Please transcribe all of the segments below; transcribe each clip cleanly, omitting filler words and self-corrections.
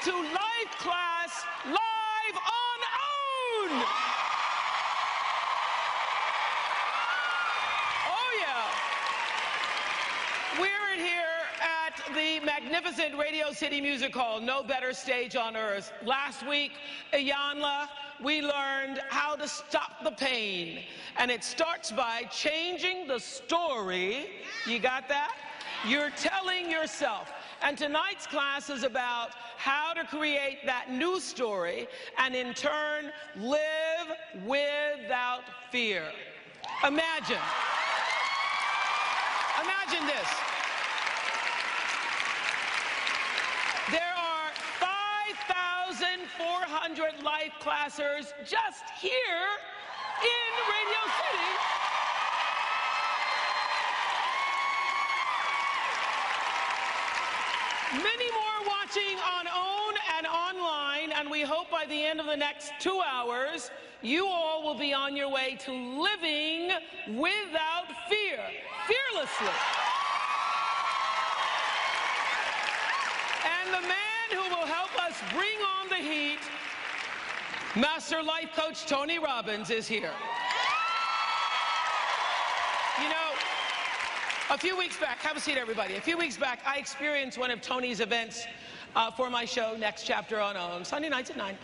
to live class, live on OWN! Oh yeah. We're here at the magnificent Radio City Music Hall, no better stage on earth. Last week, Iyanla, we learned how to stop the pain. And it starts by changing the story. You got that? You're telling yourself. And tonight's class is about how to create that new story and in turn live without fear. Imagine this. There are 5,400 life classers just here in Radio City. Many more watching on OWN and online, and we hope by the end of the next 2 hours, you all will be on your way to living without fear, fearlessly. And the man who will help us bring on the heat, Master Life Coach Tony Robbins, is here. You know, a few weeks back, have a seat everybody, a few weeks back I experienced one of Tony's events for my show, Next Chapter on OWN, Sunday nights at 9.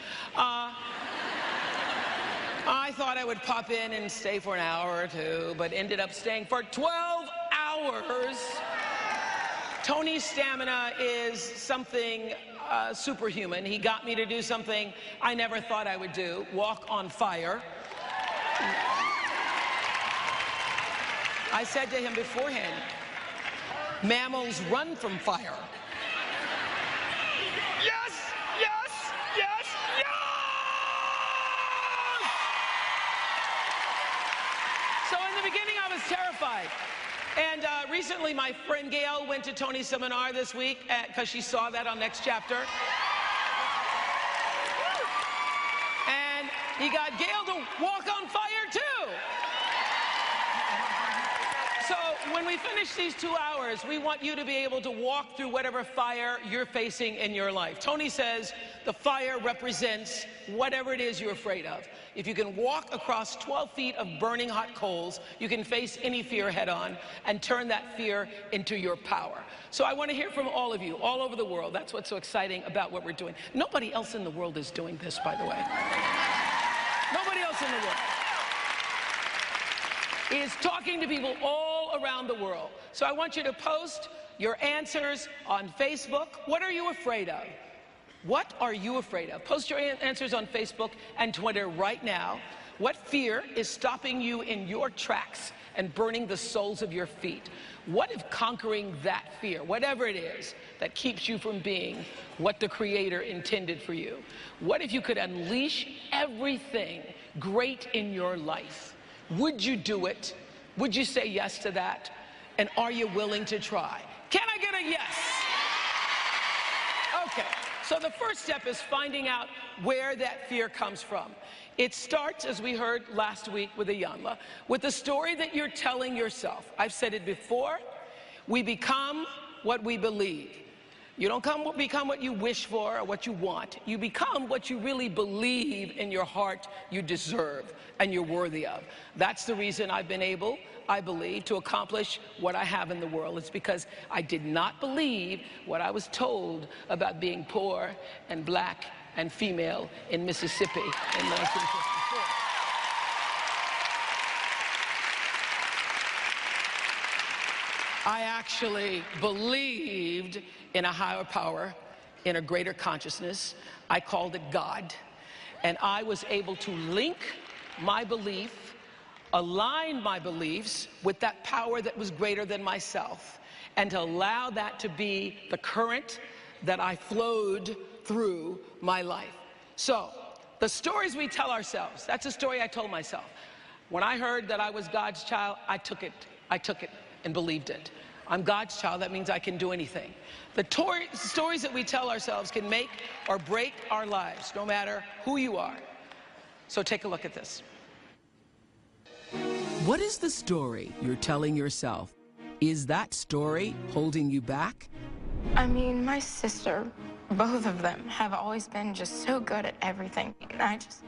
I thought I would pop in and stay for an hour or two, but ended up staying for 12 hours. Tony's stamina is something superhuman. He got me to do something I never thought I would do, walk on fire. I said to him beforehand, mammals run from fire. Yes, yes, yes, yes! So in the beginning I was terrified. And recently my friend Gail went to Tony's seminar this week because she saw that on Next Chapter. And he got Gail to walk on fire too. So when we finish these 2 hours, we want you to be able to walk through whatever fire you're facing in your life. Tony says the fire represents whatever it is you're afraid of. If you can walk across 12 feet of burning hot coals, you can face any fear head on and turn that fear into your power. So I want to hear from all of you, all over the world. That's what's so exciting about what we're doing. Nobody else in the world is doing this, by the way. Nobody else in the world is talking to people all around the world. So I want you to post your answers on Facebook. What are you afraid of? What are you afraid of? Post your answers on Facebook and Twitter right now. What fear is stopping you in your tracks and burning the soles of your feet? What if conquering that fear, whatever it is, that keeps you from being what the Creator intended for you? What if you could unleash everything great in your life? Would you do it? Would you say yes to that? And are you willing to try? Can I get a yes? Okay, so the first step is finding out where that fear comes from. It starts, as we heard last week with Iyanla, with the story that you're telling yourself. I've said it before, we become what we believe. You don't become what you wish for or what you want. You become what you really believe in your heart you deserve and you're worthy of. That's the reason I've been able, I believe, to accomplish what I have in the world. It's because I did not believe what I was told about being poor and black and female in Mississippi in 1954. I actually believed in a higher power, in a greater consciousness. I called it God. And I was able to link my belief, align my beliefs with that power that was greater than myself, and to allow that to be the current that I flowed through my life. So, the stories we tell ourselves, that's a story I told myself. When I heard that I was God's child, I took it and believed it. I'm God's child, that means I can do anything. The stories that we tell ourselves can make or break our lives, no matter who you are. So take a look at this. What is the story you're telling yourself? Is that story holding you back? I mean, my sister, both of them, have always been just so good at everything. And I just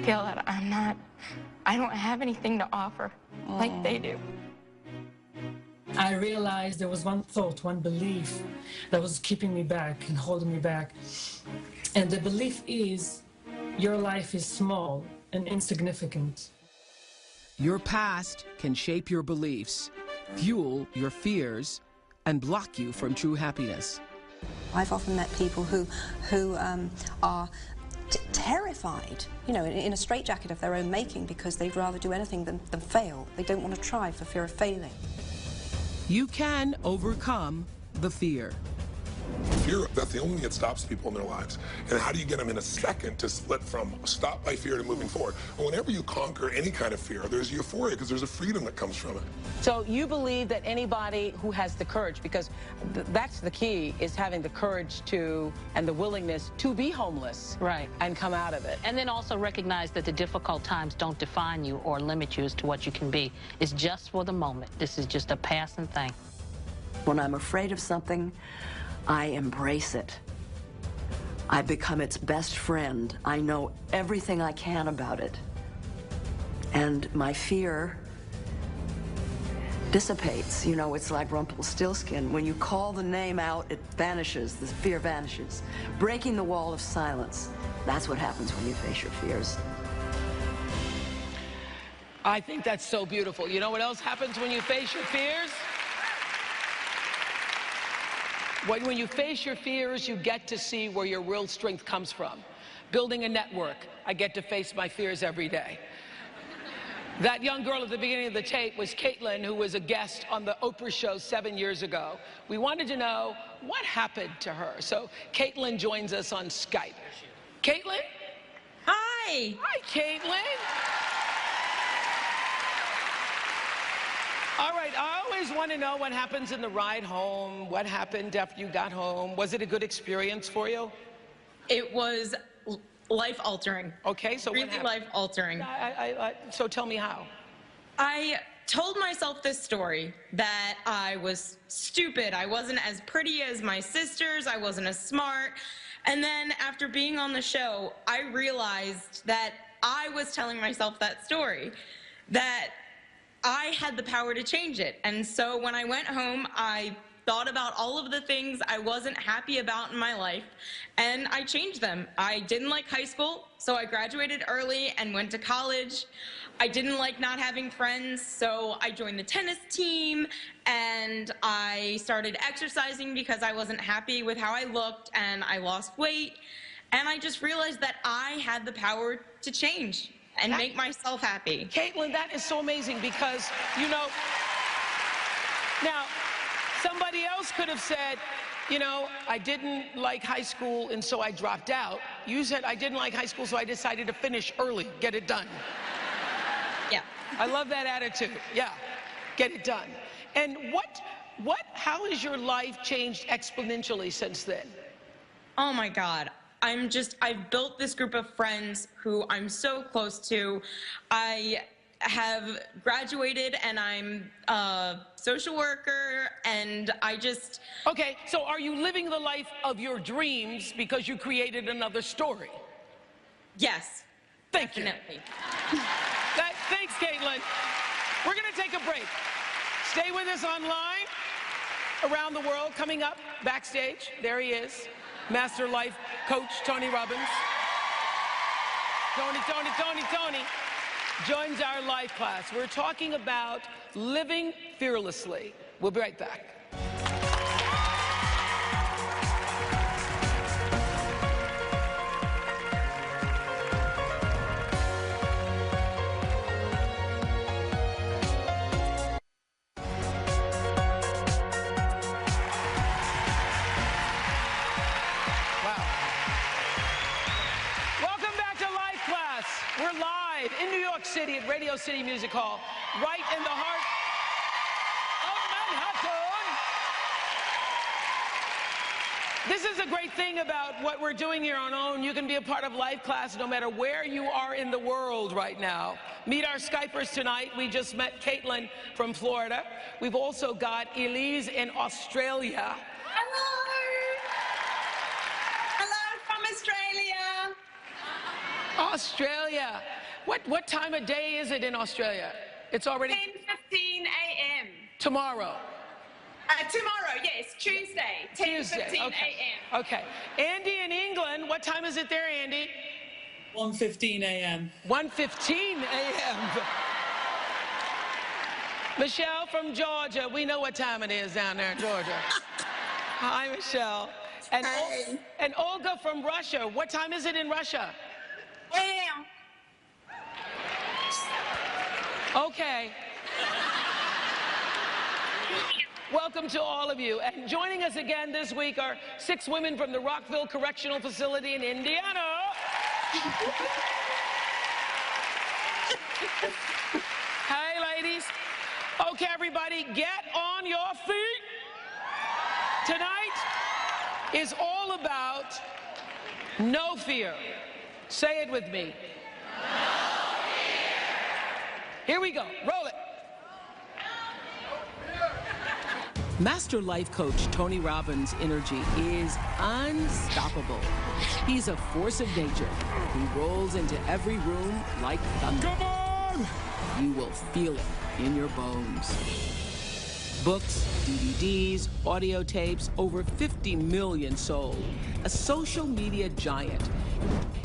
feel that I don't have anything to offer like they do. I realized there was one thought, one belief that was keeping me back and holding me back. And the belief is, your life is small and insignificant. Your past can shape your beliefs, fuel your fears, and block you from true happiness. I've often met people who are terrified, you know, in a straitjacket of their own making, because they'd rather do anything than fail. They don't want to try for fear of failing. You can overcome the fear. Fear, that's the only thing that stops people in their lives. And how do you get them in a second to split from stop by fear to moving forward? And whenever you conquer any kind of fear, there's euphoria because there's a freedom that comes from it. So you believe that anybody who has the courage, because that's the key, is having the courage to and the willingness to be homeless, right, and come out of it. And then also recognize that the difficult times don't define you or limit you as to what you can be. It's just for the moment. This is just a passing thing. When I'm afraid of something, I embrace it. I become its best friend. I know everything I can about it. And my fear dissipates. You know, it's like Rumpelstiltskin. When you call the name out, it vanishes. The fear vanishes. Breaking the wall of silence. That's what happens when you face your fears. I think that's so beautiful. You know what else happens when you face your fears? When you face your fears, you get to see where your real strength comes from. Building a network, I get to face my fears every day. That young girl at the beginning of the tape was Caitlin, who was a guest on the Oprah show 7 years ago. We wanted to know what happened to her. So Caitlin joins us on Skype. Caitlin? Hi. Hi, Caitlin. All right, I always want to know what happens in the ride home. What happened after you got home? Was it a good experience for you? It was life-altering. Okay, so really life-altering. So tell me how. I told myself this story, that I was stupid. I wasn't as pretty as my sisters. I wasn't as smart. And then after being on the show, I realized that I was telling myself that story, that I had the power to change it. And so when I went home, I thought about all of the things I wasn't happy about in my life, and I changed them. I didn't like high school, so I graduated early and went to college. I didn't like not having friends, so I joined the tennis team, and I started exercising because I wasn't happy with how I looked, and I lost weight. And I just realized that I had the power to change and make myself happy. Caitlin, that is so amazing because, you know, now, somebody else could have said, you know, I didn't like high school and so I dropped out. You said I didn't like high school so I decided to finish early, get it done. Yeah. I love that attitude. Yeah, get it done. And how has your life changed exponentially since then? Oh my God. I've built this group of friends who I'm so close to. I have graduated and I'm a social worker, and Okay, so are you living the life of your dreams because you created another story? Yes. Thank you. Definitely. Thanks, Caitlin. We're going to take a break. Stay with us online, around the world. Coming up, backstage, there he is. Master Life Coach Tony Robbins. Tony joins our life class. We're talking about living fearlessly. We'll be right back. We're live in New York City at Radio City Music Hall, right in the heart of Manhattan. This is a great thing about what we're doing here on OWN. You can be a part of Life Class no matter where you are in the world right now. Meet our Skypers tonight. We just met Caitlin from Florida. We've also got Elise in Australia. Hello. Hello from Australia. Australia. What time of day is it in Australia? It's already 10:15 a.m. Tomorrow. Tomorrow, yes, Tuesday, 10:15 a.m. Okay. Andy in England, what time is it there, Andy? 1:15 a.m. 1:15 a.m. Michelle from Georgia, we know what time it is down there in Georgia. Hi, Michelle. And, Hi. And Olga from Russia, what time is it in Russia? Well. Okay. Welcome to all of you. And joining us again this week are 6 women from the Rockville Correctional Facility in Indiana. Hey, ladies. Okay, everybody, get on your feet. Tonight is all about no fear. Say it with me. Here we go. Roll it. Master life coach Tony Robbins' energy is unstoppable. He's a force of nature. He rolls into every room like thunder. Come on! You will feel it in your bones. Books, DVDs, audio tapes, over 50 million sold. A social media giant.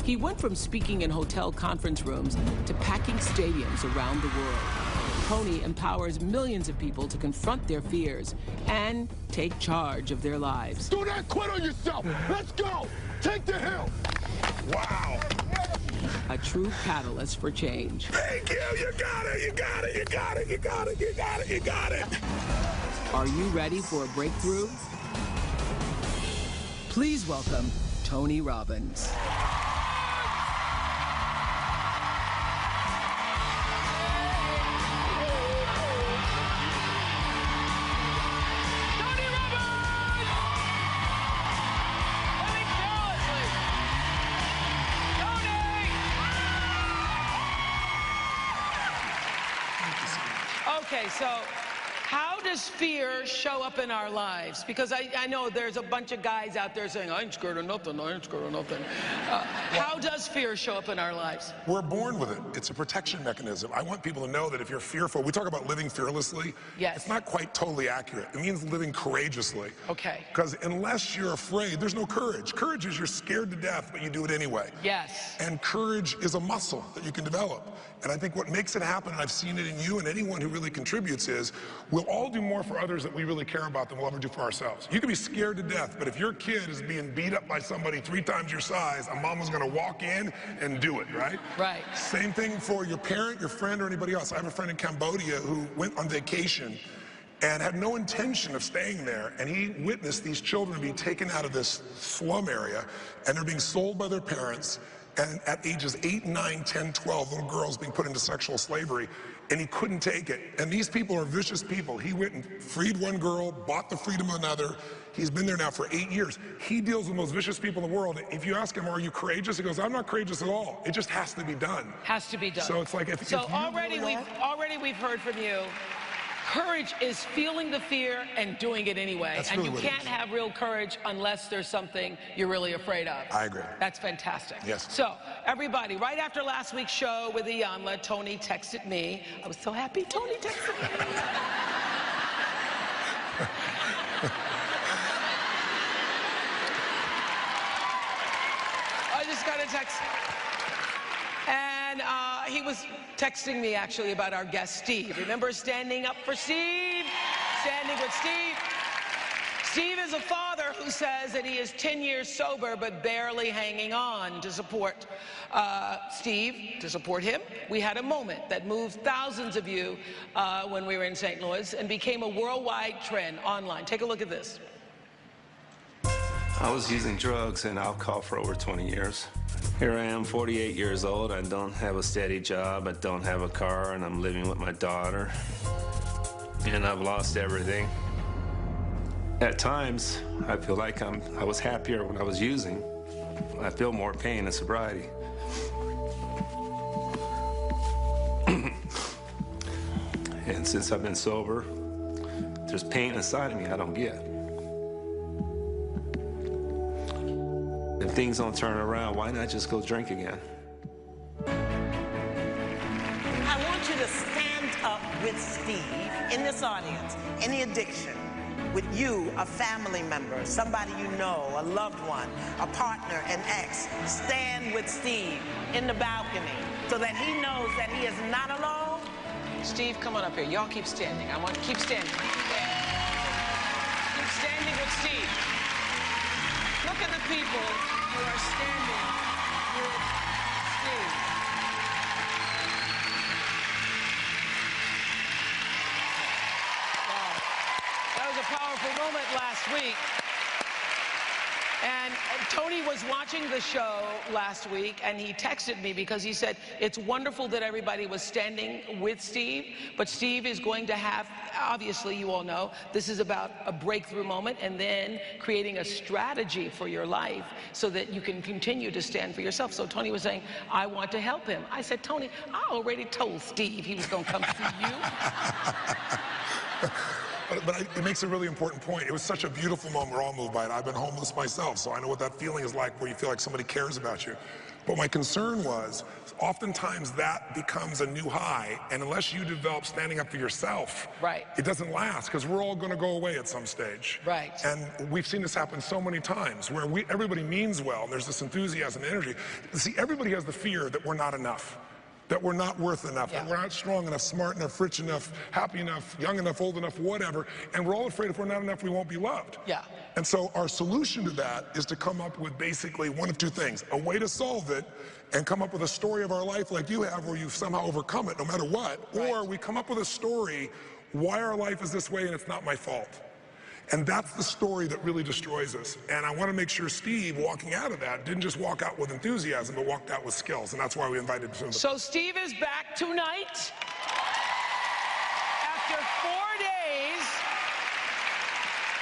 He went from speaking in hotel conference rooms to packing stadiums around the world. Tony empowers millions of people to confront their fears and take charge of their lives. Do not quit on yourself. Let's go. Take the hill. Wow. A true catalyst for change. Thank you. You got it. You got it. You got it. You got it. You got it. You got it. Are you ready for a breakthrough? Please welcome Tony Robbins. Okay, so how does fear show up in our lives? Because I know there's a bunch of guys out there saying, I ain't scared of nothing, I ain't scared of nothing. How does fear show up in our lives? We're born with it. It's a protection mechanism. I want people to know that if you're fearful, we talk about living fearlessly. Yes. It's not quite totally accurate. It means living courageously. Okay. Because unless you're afraid, there's no courage. Courage is you're scared to death, but you do it anyway. Yes. And courage is a muscle that you can develop. And I think what makes it happen, and I've seen it in you and anyone who really contributes, is we'll all do more for others that we really care about than we'll ever do for ourselves. You can be scared to death, but if your kid is being beat up by somebody 3 times your size, a mama's gonna walk in and do it, right? Right. Same thing for your parent, your friend, or anybody else. I have a friend in Cambodia who went on vacation and had no intention of staying there, and he witnessed these children being taken out of this slum area, and they're being sold by their parents, and at ages 8, 9, 10, 12, little girls being put into sexual slavery, and he couldn't take it. And these people are vicious people. He went and freed one girl, bought the freedom of another. He's been there now for 8 years. He deals with the most vicious people in the world. If you ask him, are you courageous? He goes, I'm not courageous at all. It just has to be done. Has to be done. So it's like if so you already really we've heard from you. Courage is feeling the fear and doing it anyway. That's and really you what it can't is. have real courage unless there's something you're really afraid of. I agree. That's fantastic. Yes. So, everybody, right after last week's show with Iyanla, Tony texted me. I was so happy Tony texted me. I just got a text. And he was texting me, actually, about our guest, Steve. Remember standing up for Steve? Standing with Steve. Steve is a father who says that he is 10 years sober but barely hanging on. To support Steve, to support him, we had a moment that moved thousands of you when we were in St. Louis and became a worldwide trend online. Take a look at this. I was using drugs and alcohol for over 20 years. Here I am, 48 years old. I don't have a steady job. I don't have a car, and I'm living with my daughter. And I've lost everything. At times, I feel like I was happier when I was using. I feel more pain in sobriety. And since I've been sober, there's pain inside of me I don't get. If things don't turn around, why not just go drink again? I want you to stand up with Steve in this audience, in the addiction, with you, a family member, somebody you know, a loved one, a partner, an ex. Stand with Steve in the balcony so that he knows that he is not alone. Steve, come on up here. Y'all keep standing. I want to keep standing. Keep standing with Steve. Look at the people who are standing with Steve. Wow. That was a powerful moment last week. And Tony was watching the show last week, and he texted me because he said, it's wonderful that everybody was standing with Steve, but Steve is going to have, obviously, you all know, this is about a breakthrough moment and then creating a strategy for your life so that you can continue to stand for yourself. So Tony was saying, I want to help him. I said, Tony, I already told Steve he was going to come see you. But it makes a really important point. It was such a beautiful moment. We're all moved by it. I've been homeless myself, so I know what that feeling is like where you feel like somebody cares about you. But my concern was, oftentimes that becomes a new high, and unless you develop standing up for yourself, right, it doesn't last, because we're all going to go away at some stage. Right. And we've seen this happen so many times, where everybody means well, and there's this enthusiasm and energy. See, everybody has the fear that we're not enough, that we're not worth enough, that we're not strong enough, smart enough, rich enough, happy enough, young enough, old enough, whatever, and we're all afraid if we're not enough, we won't be loved. Yeah. And so our solution to that is to come up with basically one of two things: a way to solve it, and come up with a story of our life like you have, where you've somehow overcome it no matter what, or we come up with a story why our life is this way and it's not my fault. And that's the story that really destroys us. And I want to make sure Steve, walking out of that, didn't just walk out with enthusiasm, but walked out with skills. And that's why we invited him. So Steve is back tonight. After 4 days,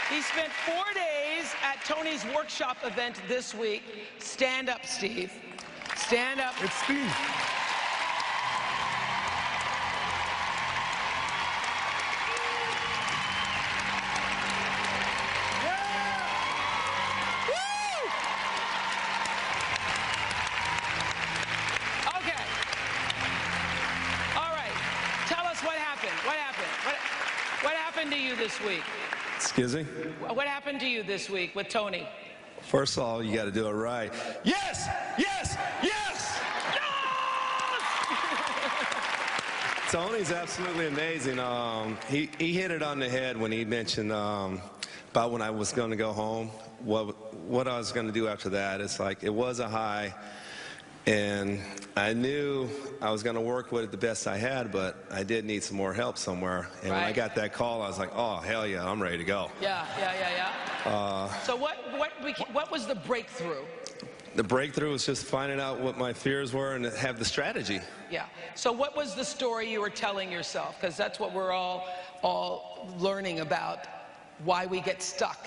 he spent 4 days at Tony's workshop event this week. Stand up, Steve. Stand up. It's Steve. This week? Excuse me? What happened to you this week with Tony? First of all, you got to do it right. Yes! Yes! Yes! Yes! Tony's absolutely amazing. He hit it on the head when he mentioned about when I was going to go home, what I was going to do after that. It's like, it was a high, and I knew I was going to work with it the best I had, but I did need some more help somewhere. And when I got that call, I was like, oh, hell yeah, I'm ready to go. Yeah. So what was the breakthrough? The breakthrough was just finding out what my fears were and have the strategy. Yeah. So what was the story you were telling yourself? Because that's what we're all learning about, why we get stuck.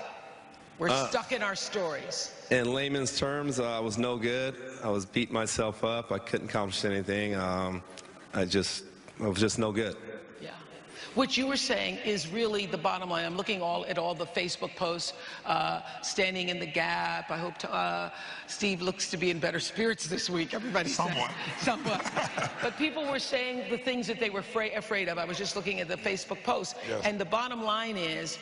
We're stuck in our stories. In layman's terms, I was no good. I was beating myself up. I couldn't accomplish anything. I was just no good. Yeah. What you were saying is really the bottom line. I'm looking at all the Facebook posts, standing in the gap. I hope Steve looks to be in better spirits this week. Everybody's somewhat. But people were saying the things that they were afraid of. I was just looking at the Facebook posts. Yes. And the bottom line is,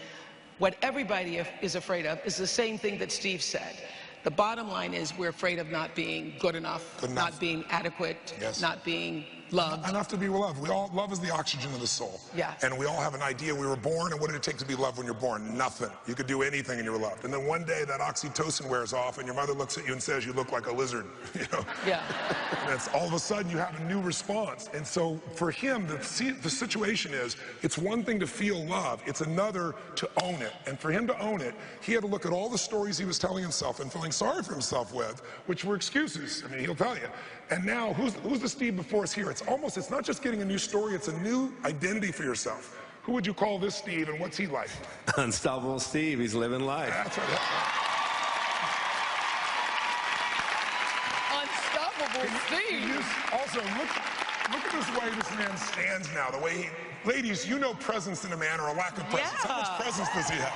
what everybody is afraid of is the same thing that Steve said. The bottom line is we're afraid of not being good enough, not being adequate, not being Loved. Enough to be loved. Love is the oxygen of the soul. Yes. And we all have an idea. We were born, and what did it take to be loved when you're born? Nothing. You could do anything and you were loved. And then one day that oxytocin wears off, and your mother looks at you and says, you look like a lizard. You know? Yeah. And it's all of a sudden you have a new response. And so for him, the situation is, it's one thing to feel love. It's another to own it. And for him to own it, he had to look at all the stories he was telling himself and feeling sorry for himself with, which were excuses. I mean, he'll tell you. And now, who's the Steve before us here? It's not just getting a new story, it's a new identity for yourself. Who would you call this Steve, and what's he like? Unstoppable Steve. He's living life. That's right. Unstoppable Steve. Also, look at this way this man stands now. The way ladies, you know presence in a man or a lack of presence. Yeah. How much presence does he have?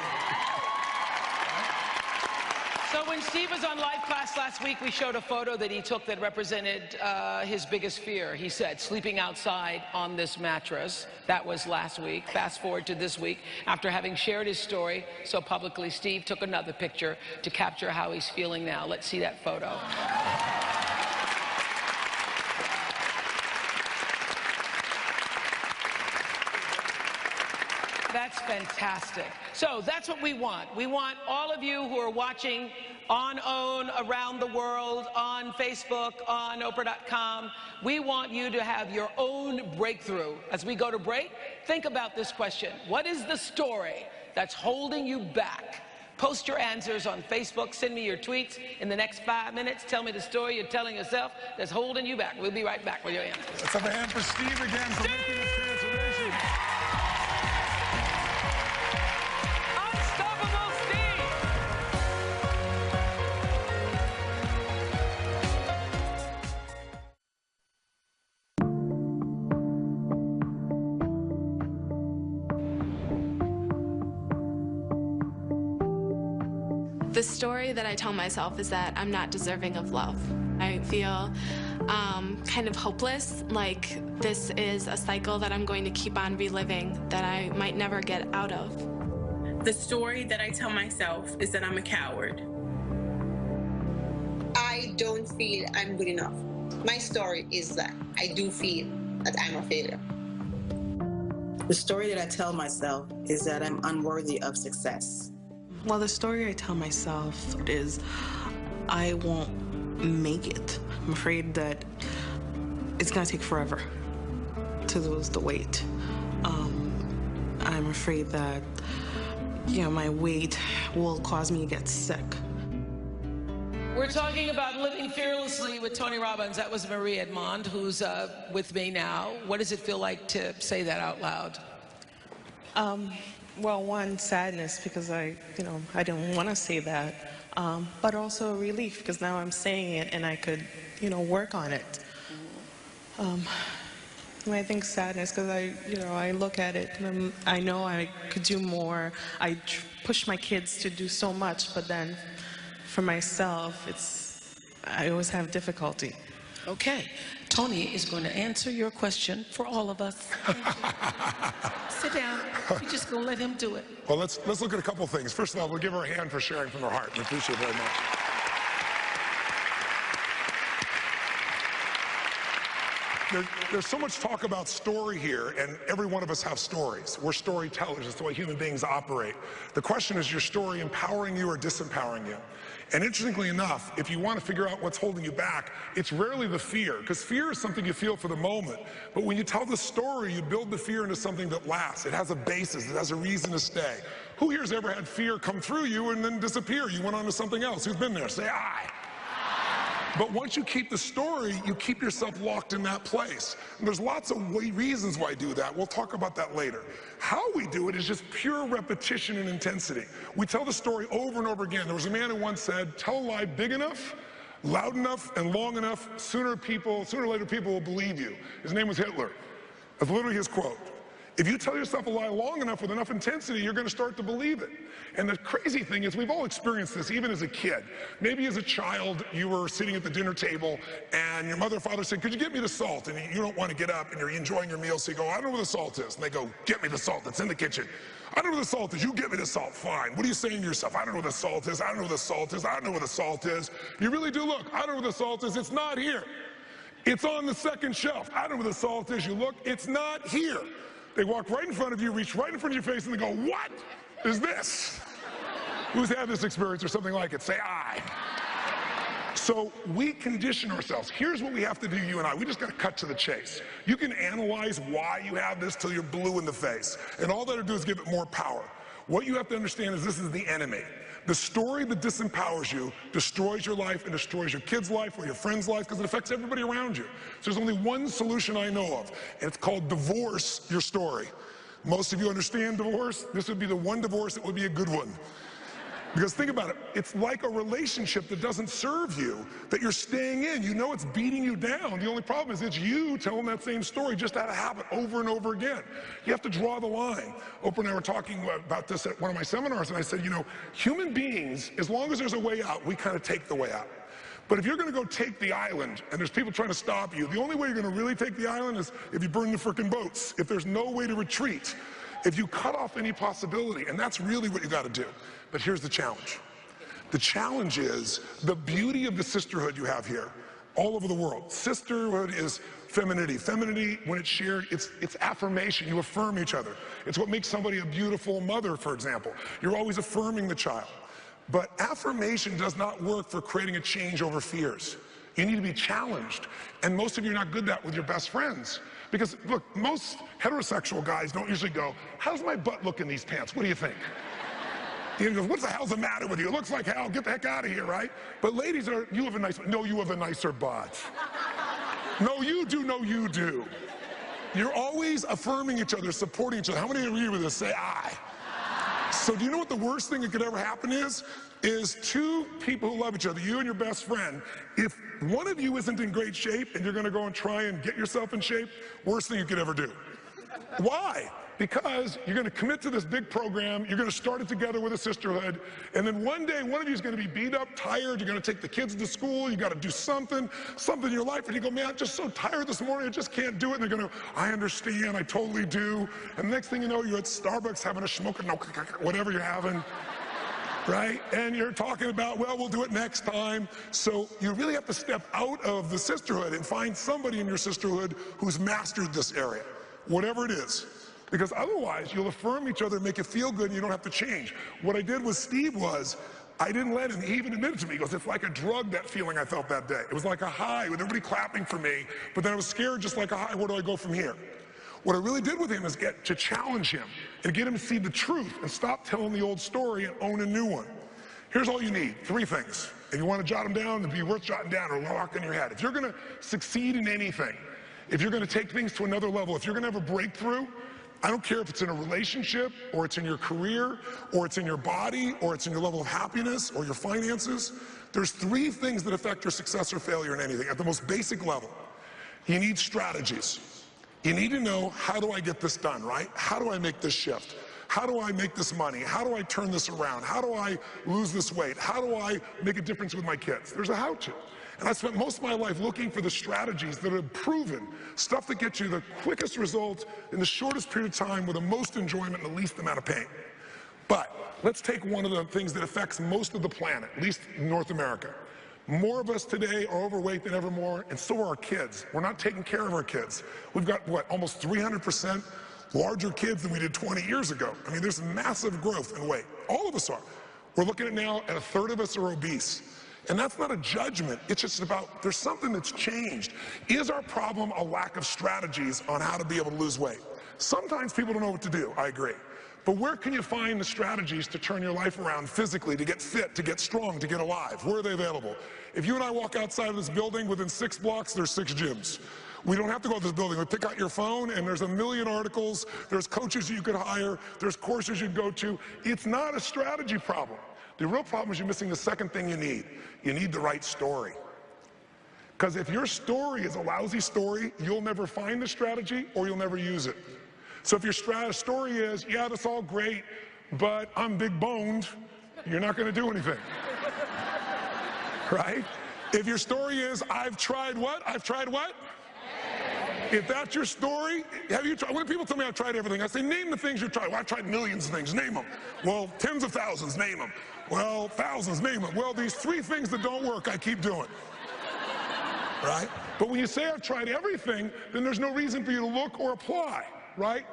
So when Steve was on Live Class last week, we showed a photo that he took that represented his biggest fear. He said, sleeping outside on this mattress. That was last week. Fast forward to this week. After having shared his story so publicly, Steve took another picture to capture how he's feeling now. Let's see that photo. That's fantastic. So that's what we want. We want all of you who are watching on OWN, around the world, on Facebook, on Oprah.com. We want you to have your own breakthrough. As we go to break, think about this question. What is the story that's holding you back? Post your answers on Facebook. Send me your tweets in the next 5 minutes. Tell me the story you're telling yourself that's holding you back. We'll be right back with your answers. Let's have a hand for Steve again for making this transformation. The story that I tell myself is that I'm not deserving of love. I feel kind of hopeless, like this is a cycle that I'm going to keep on reliving that I might never get out of. The story that I tell myself is that I'm a coward. I don't feel I'm good enough. My story is that I do feel that I'm a failure. The story that I tell myself is that I'm unworthy of success. Well, the story I tell myself is I won't make it. I'm afraid that it's gonna take forever to lose the weight. I'm afraid that, my weight will cause me to get sick. We're talking about living fearlessly with Tony Robbins. That was Marie Edmond, who's with me now. What does it feel like to say that out loud? Well, one, sadness, because I didn't want to say that, but also relief, because now I'm saying it and I could, work on it. I think sadness, because I look at it and I know I could do more. I push my kids to do so much, but then for myself, I always have difficulty. Okay. Tony is going to answer your question for all of us. Sit down. We're just going to let him do it. Well, let's look at a couple things. First of all, we'll give her a hand for sharing from her heart. We appreciate it very much. There's so much talk about story here, and every one of us have stories. We're storytellers. It's the way human beings operate. The question is, your story empowering you or disempowering you? And interestingly enough, if you want to figure out what's holding you back, it's rarely the fear, because fear is something you feel for the moment. But when you tell the story, you build the fear into something that lasts. It has a basis. It has a reason to stay. Who here has ever had fear come through you and then disappear? You went on to something else. Who's been there? Say, I. But once you keep the story, you keep yourself locked in that place. And there's lots of reasons why I do that. We'll talk about that later. How we do it is just pure repetition and intensity. We tell the story over and over again. There was a man who once said, tell a lie big enough, loud enough, and long enough, sooner or later people will believe you. His name was Hitler. That's literally his quote. If you tell yourself a lie long enough with enough intensity, you're going to start to believe it. And the crazy thing is, we've all experienced this, even as a kid. Maybe as a child, you were sitting at the dinner table, and your mother or father said, could you get me the salt? And you don't want to get up, and you're enjoying your meal, so you go, I don't know where the salt is. And they go, get me the salt. It's in the kitchen. I don't know where the salt is. You get me the salt. Fine. What are you saying to yourself? I don't know where the salt is. I don't know where the salt is. I don't know where the salt is. You really do look. I don't know where the salt is. It's not here. It's on the second shelf. I don't know where the salt is. You look, it's not here. They walk right in front of you, reach right in front of your face, and they go, what is this? Who's had this experience or something like it? Say I. So we condition ourselves. Here's what we have to do, you and I. We just got to cut to the chase. You can analyze why you have this till you're blue in the face. And all that'll do is give it more power. What you have to understand is this is the enemy. The story that disempowers you destroys your life and destroys your kid's life or your friend's life because it affects everybody around you. So there's only one solution I know of, and it's called divorce your story. Most of you understand divorce. This would be the one divorce that would be a good one. Because think about it, it's like a relationship that doesn't serve you, that you're staying in. You know it's beating you down. The only problem is it's you telling that same story just out of habit over and over again. You have to draw the line. Oprah and I were talking about this at one of my seminars, and I said, you know, human beings, as long as there's a way out, we kind of take the way out. But if you're going to go take the island and there's people trying to stop you, the only way you're going to really take the island is if you burn the frickin' boats, if there's no way to retreat, if you cut off any possibility, and that's really what you got to do. But here's the challenge. The challenge is the beauty of the sisterhood you have here, all over the world. Sisterhood is femininity. Femininity, when it's shared, it's affirmation. You affirm each other. It's what makes somebody a beautiful mother, for example. You're always affirming the child. But affirmation does not work for creating a change over fears. You need to be challenged. And most of you are not good at that with your best friends. Because, look, most heterosexual guys don't usually go, how's my butt look in these pants? What do you think? He goes, what the hell's the matter with you? It looks like hell. Get the heck out of here, right? But ladies are, you have a nice, no, you have a nicer butt. No, you do, no, you do. You're always affirming each other, supporting each other. How many of you with this say I? So do you know what the worst thing that could ever happen is two people who love each other, you and your best friend, if one of you isn't in great shape and you're going to go and try and get yourself in shape, worst thing you could ever do. Why? Because you're going to commit to this big program, you're going to start it together with a sisterhood, and then one day one of you is going to be beat up, tired, you're going to take the kids to school, you got to do something in your life, and you go, man, I'm just so tired this morning, I just can't do it, and they're going to, I understand, I totally do, and the next thing you know, you're at Starbucks having a smoke, whatever you're having, right? And you're talking about, well, we'll do it next time. So you really have to step out of the sisterhood and find somebody in your sisterhood who's mastered this area, whatever it is. Because otherwise, you'll affirm each other, make you feel good, and you don't have to change. What I did with Steve was, I didn't let him. He even admitted to me. He goes, it's like a drug, that feeling I felt that day. It was like a high with everybody clapping for me, but then I was scared just like a high. Where do I go from here? What I really did with him is get to challenge him and get him to see the truth and stop telling the old story and own a new one. Here's all you need, 3 things. If you want to jot them down, it'd be worth jotting down or lock in your head. If you're going to succeed in anything, if you're going to take things to another level, if you're going to have a breakthrough, I don't care if it's in a relationship, or it's in your career, or it's in your body, or it's in your level of happiness, or your finances. There's 3 things that affect your success or failure in anything at the most basic level. You need strategies. You need to know, how do I get this done, right? How do I make this shift? How do I make this money? How do I turn this around? How do I lose this weight? How do I make a difference with my kids? There's a how-to. And I spent most of my life looking for the strategies that are proven, stuff that gets you the quickest results in the shortest period of time with the most enjoyment and the least amount of pain. But let's take one of the things that affects most of the planet, at least in North America. More of us today are overweight than ever more, and so are our kids. We're not taking care of our kids. We've got, what, almost 300% larger kids than we did 20 years ago. I mean, there's massive growth in weight. All of us are. We're looking at now at 1/3 of us are obese. And that's not a judgment. It's just about there's something that's changed. Is our problem a lack of strategies on how to be able to lose weight? Sometimes people don't know what to do, I agree. But where can you find the strategies to turn your life around physically, to get fit, to get strong, to get alive? Where are they available? If you and I walk outside of this building, within 6 blocks, there's 6 gyms. We don't have to go to this building. We pick out your phone, and there's a million articles. There's coaches you could hire. There's courses you go to. It's not a strategy problem. The real problem is you're missing the second thing you need. You need the right story. Because if your story is a lousy story, you'll never find the strategy or you'll never use it. So if your story is, yeah, that's all great, but I'm big boned, you're not going to do anything. Right? If your story is, I've tried what? I've tried what? If that's your story, have you tried? When people tell me I've tried everything, I say, name the things you've tried. Well, I've tried millions of things. Name them. Well, tens of thousands. Name them. Well, thousands. Name them. Well, these 3 things that don't work, I keep doing. Right? But when you say I've tried everything, then there's no reason for you to look or apply, right?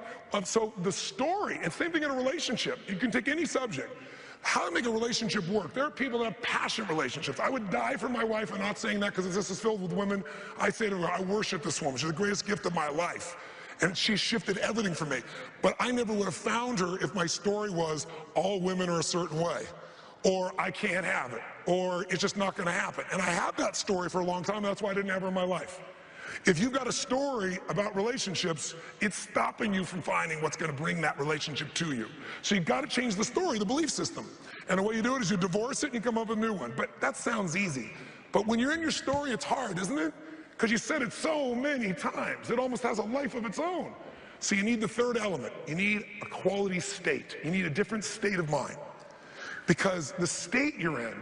So the story, and same thing in a relationship. You can take any subject. How to make a relationship work. There are people that have passionate relationships. I would die for my wife. I'm not saying that because this is filled with women. I say to her, I worship this woman. She's the greatest gift of my life. And she shifted everything for me. But I never would have found her if my story was all women are a certain way, or I can't have it, or it's just not going to happen. And I had that story for a long time, and that's why I didn't have her in my life. If you've got a story about relationships, it's stopping you from finding what's going to bring that relationship to you. So you've got to change the story, the belief system. And the way you do it is you divorce it and you come up with a new one. But that sounds easy. But when you're in your story, it's hard, isn't it? Because you said it so many times. It almost has a life of its own. So you need the third element. You need a quality state. You need a different state of mind. Because the state you're in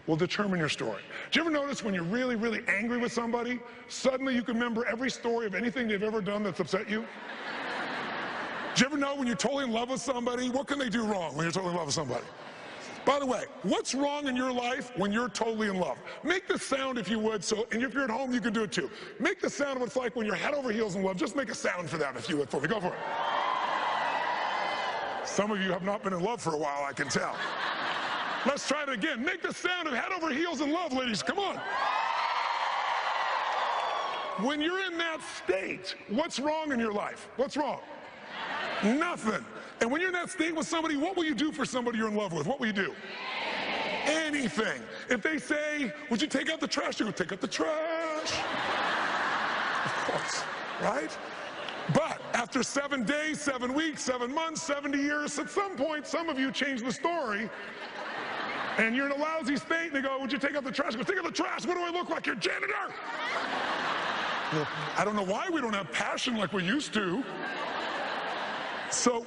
will determine your story. Do you ever notice when you're really, really angry with somebody, suddenly you can remember every story of anything they've ever done that's upset you? Do you ever know when you're totally in love with somebody, what can they do wrong when you're totally in love with somebody? By the way, what's wrong in your life when you're totally in love? Make the sound if you would, and if you're at home, you can do it too. Make the sound of what it's like when you're head over heels in love. Just make a sound for that if you would for me. Go for it. Some of you have not been in love for a while, I can tell. Let's try it again. Make the sound of head over heels in love, ladies. Come on. When you're in that state, what's wrong in your life? What's wrong? Nothing. And when you're in that state with somebody, what will you do for somebody you're in love with? What will you do? Anything. If they say, would you take out the trash? You go, take out the trash. Of course, right? But after 7 days, 7 weeks, 7 months, 70 years, at some point, some of you change the story. And you're in a lousy state, and they go, would you take out the trash? I go, take out the trash. What do I look like? You're a janitor. I don't know why we don't have passion like we used to. So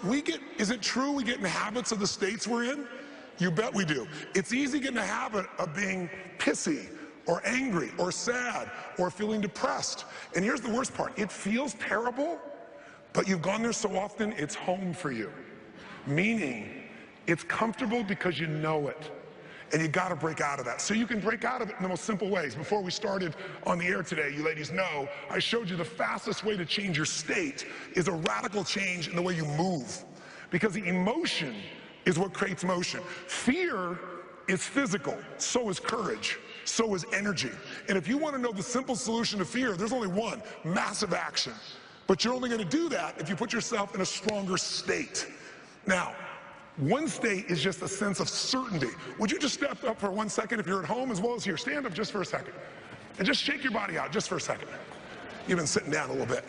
is it true we get in habits of the states we're in? You bet we do. It's easy to get in a habit of being pissy or angry or sad or feeling depressed. And here's the worst part. It feels terrible, but you've gone there so often, it's home for you. Meaning, it's comfortable because you know it. And you got to break out of that. So you can break out of it in the most simple ways. Before we started on the air today, you ladies know, I showed you the fastest way to change your state is a radical change in the way you move. Because the emotion is what creates motion. Fear is physical, so is courage, so is energy. And if you want to know the simple solution to fear, there's only one: massive action. But you're only going to do that if you put yourself in a stronger state. Now, one state is just a sense of certainty. Would you just step up for 1 second if you're at home as well as here? Stand up just for a second. And just shake your body out just for a second. You've been sitting down a little bit.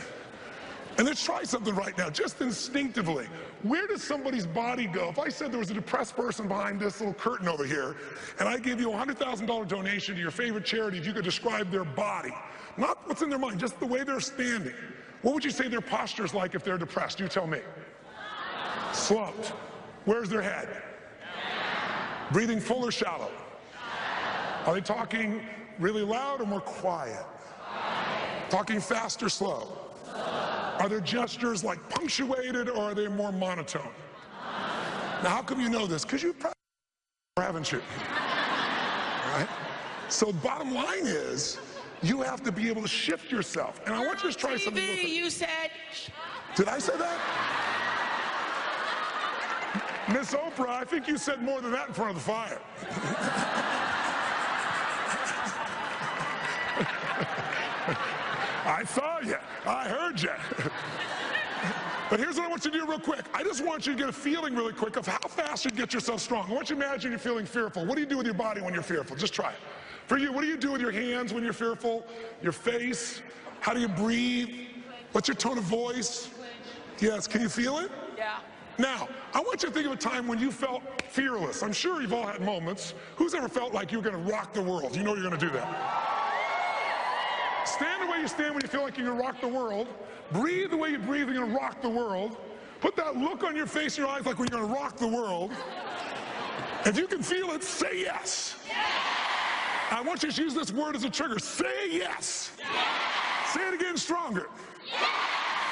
And let's try something right now, just instinctively. Where does somebody's body go? If I said there was a depressed person behind this little curtain over here, and I gave you a $100,000 donation to your favorite charity, if you could describe their body, not what's in their mind, just the way they're standing, what would you say their posture's like if they're depressed? You tell me. Slumped. Where's their head? Breathing full or shallow? Are they talking really loud or more quiet? Talking fast or slow? Are their gestures like punctuated or are they more monotone? Now, how come you know this? Because you've probably, haven't you? Right? So the bottom line is, you have to be able to shift yourself. And I want you to try something. You said. Did I say that? Miss Oprah, I think you said more than that in front of the fire. I saw you. I heard you. But here's what I want you to do real quick. I just want you to get a feeling really quick of how fast you get yourself strong. I want you to imagine you're feeling fearful. What do you do with your body when you're fearful? Just try it. For you, what do you do with your hands when you're fearful? Your face? How do you breathe? What's your tone of voice? Yes, can you feel it? Yeah. Now, I want you to think of a time when you felt fearless. I'm sure you've all had moments. Who's ever felt like you were going to rock the world? You know you're going to do that. Stand the way you stand when you feel like you're going to rock the world. Breathe the way you breathe, you're going to rock the world. Put that look on your face and your eyes like when you're going to rock the world. If you can feel it, say yes. I want you to use this word as a trigger. Say yes. Say it again stronger.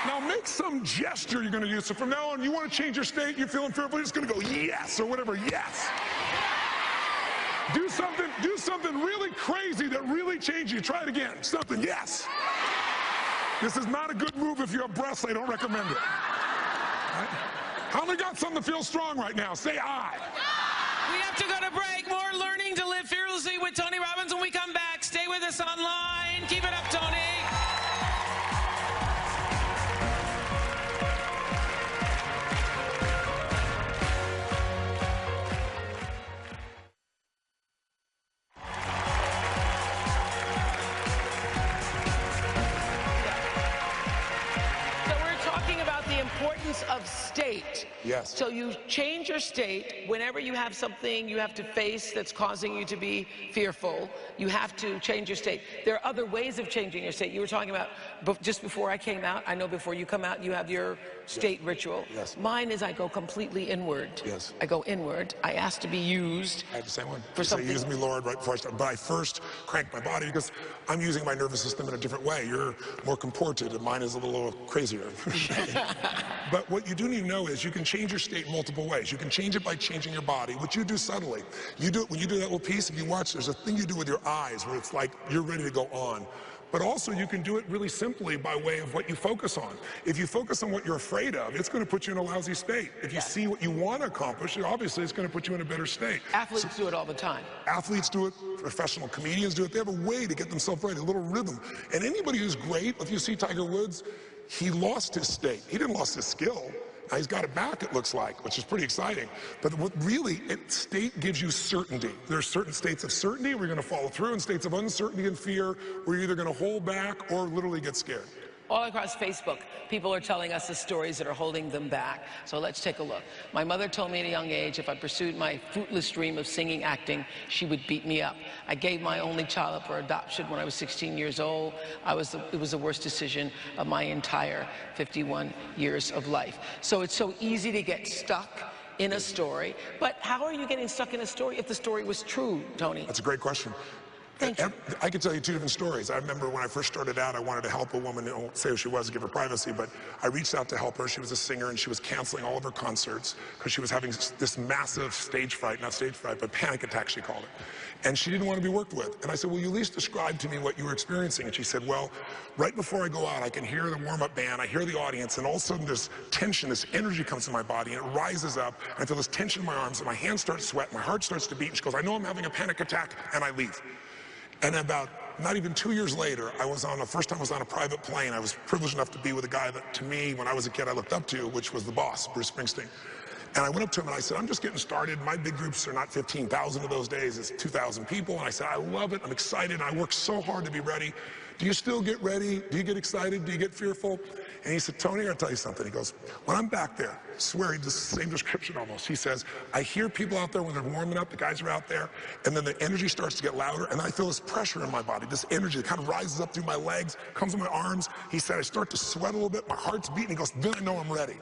Now make some gesture you're going to use. So from now on, you want to change your state, you're feeling fearful, you're just going to go yes or whatever, yes. Do something really crazy that really changes you. Try it again. Something, yes. This is not a good move if you're a breast. I don't recommend it. Right? How many got something that feels strong right now? Say I. We have to go to break. More learning to live fearlessly with Tony Robbins when we come back. Stay with us online. Keep it up, Tony. Importance of state. Yes. So you change your state whenever you have something you have to face that's causing you to be fearful. You have to change your state. There are other ways of changing your state. You were talking about just before I came out. I know before you come out, you have your state ritual. Yes. Mine is I go completely inward. Yes. I go inward. I ask to be used. I have the same one. For something. Use me, Lord, right before I start. But I first crank my body because I'm using my nervous system in a different way. You're more comported, and mine is a little crazier. But what you do need to know is you can change your state in multiple ways. You can change it by changing your body, which you do subtly. You do it when you do that little piece. If you watch, there's a thing you do with your eyes where it's like you're ready to go on. But also you can do it really simply by way of what you focus on. If you focus on what you're afraid of, it's going to put you in a lousy state. If you see what you want to accomplish, obviously it's going to put you in a better state. Athletes do it all the time. Athletes do it, professional comedians do it. They have a way to get themselves ready, a little rhythm. And anybody who's great, if you see Tiger Woods, he lost his state. He didn't lose his skill. Now he's got it back, it looks like, which is pretty exciting. But what really, state gives you certainty. There are certain states of certainty where you're going to follow through, and states of uncertainty and fear where you're either going to hold back or literally get scared. All across Facebook, people are telling us the stories that are holding them back. So let's take a look. My mother told me at a young age if I pursued my fruitless dream of singing, acting, she would beat me up. I gave my only child up for adoption when I was 16 years old. It was the worst decision of my entire 51 years of life. So it's so easy to get stuck in a story. But how are you getting stuck in a story if the story was true, Tony? That's a great question. I could tell you two different stories. I remember when I first started out, I wanted to help a woman. I won't say who she was to give her privacy, but I reached out to help her. She was a singer, and she was canceling all of her concerts because she was having this massive stage fright, not stage fright, but panic attack, she called it. And she didn't want to be worked with. And I said, will you at least describe to me what you were experiencing? And she said, well, right before I go out, I can hear the warm-up band, I hear the audience, and all of a sudden this tension, this energy comes to my body, and it rises up, and I feel this tension in my arms, and my hands start to sweat, my heart starts to beat, and she goes, I know I'm having a panic attack, and I leave. And about not even 2 years later, first time I was on a private plane. I was privileged enough to be with a guy that, to me, when I was a kid, I looked up to, which was the boss, Bruce Springsteen. And I went up to him and I said, I'm just getting started. My big groups are not 15,000 of those days, it's 2,000 people. And I said, I love it, I'm excited, and I work so hard to be ready. Do you still get ready? Do you get excited? Do you get fearful? And he said, Tony, I gotta tell you something. He goes, when I'm back there, I swear, he does the same description almost. He says, I hear people out there when they're warming up, the guys are out there, and then the energy starts to get louder, and I feel this pressure in my body, this energy that kind of rises up through my legs, comes in my arms. He said, I start to sweat a little bit, my heart's beating. He goes, then I know I'm ready.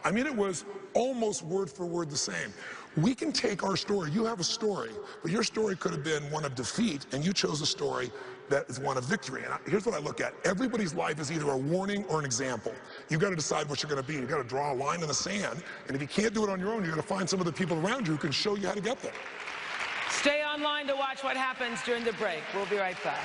I mean, it was almost word for word the same. We can take our story. You have a story, but your story could have been one of defeat, and you chose a story that is one of victory. And here's what I look at. Everybody's life is either a warning or an example. You've got to decide what you're going to be. You've got to draw a line in the sand. And if you can't do it on your own, you've got to find some of the people around you who can show you how to get there. Stay online to watch what happens during the break. We'll be right back.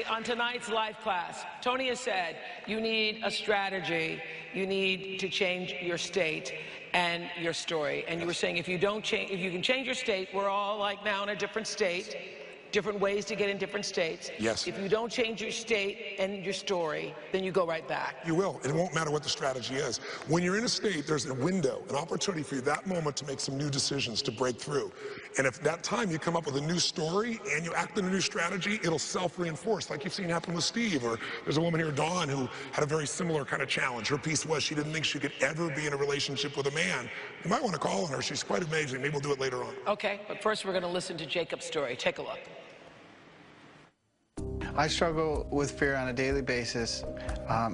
On tonight's life class, Tony has said you need a strategy, you need to change your state and your story. And you were saying if you can change your state, we're all like now in a different state, different ways to get in different states. Yes. If you don't change your state and your story, then you go right back. You will. It won't matter what the strategy is. When you're in a state, there's a window, an opportunity for you that moment to make some new decisions, to break through. And if that time you come up with a new story and you act on a new strategy, it'll self-reinforce, like you've seen happen with Steve. Or there's a woman here, Dawn, who had a very similar kind of challenge. Her piece was she didn't think she could ever be in a relationship with a man. You might want to call on her. She's quite amazing. Maybe we'll do it later on. Okay, but first we're going to listen to Jacob's story. Take a look. I struggle with fear on a daily basis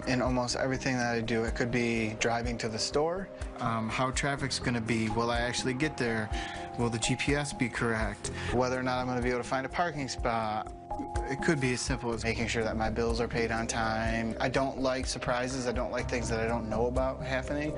in almost everything that I do. It could be driving to the store, how traffic's going to be, will I actually get there, will the GPS be correct, whether or not I'm going to be able to find a parking spot. It could be as simple as making sure that my bills are paid on time. I don't like surprises. I don't like things that I don't know about happening.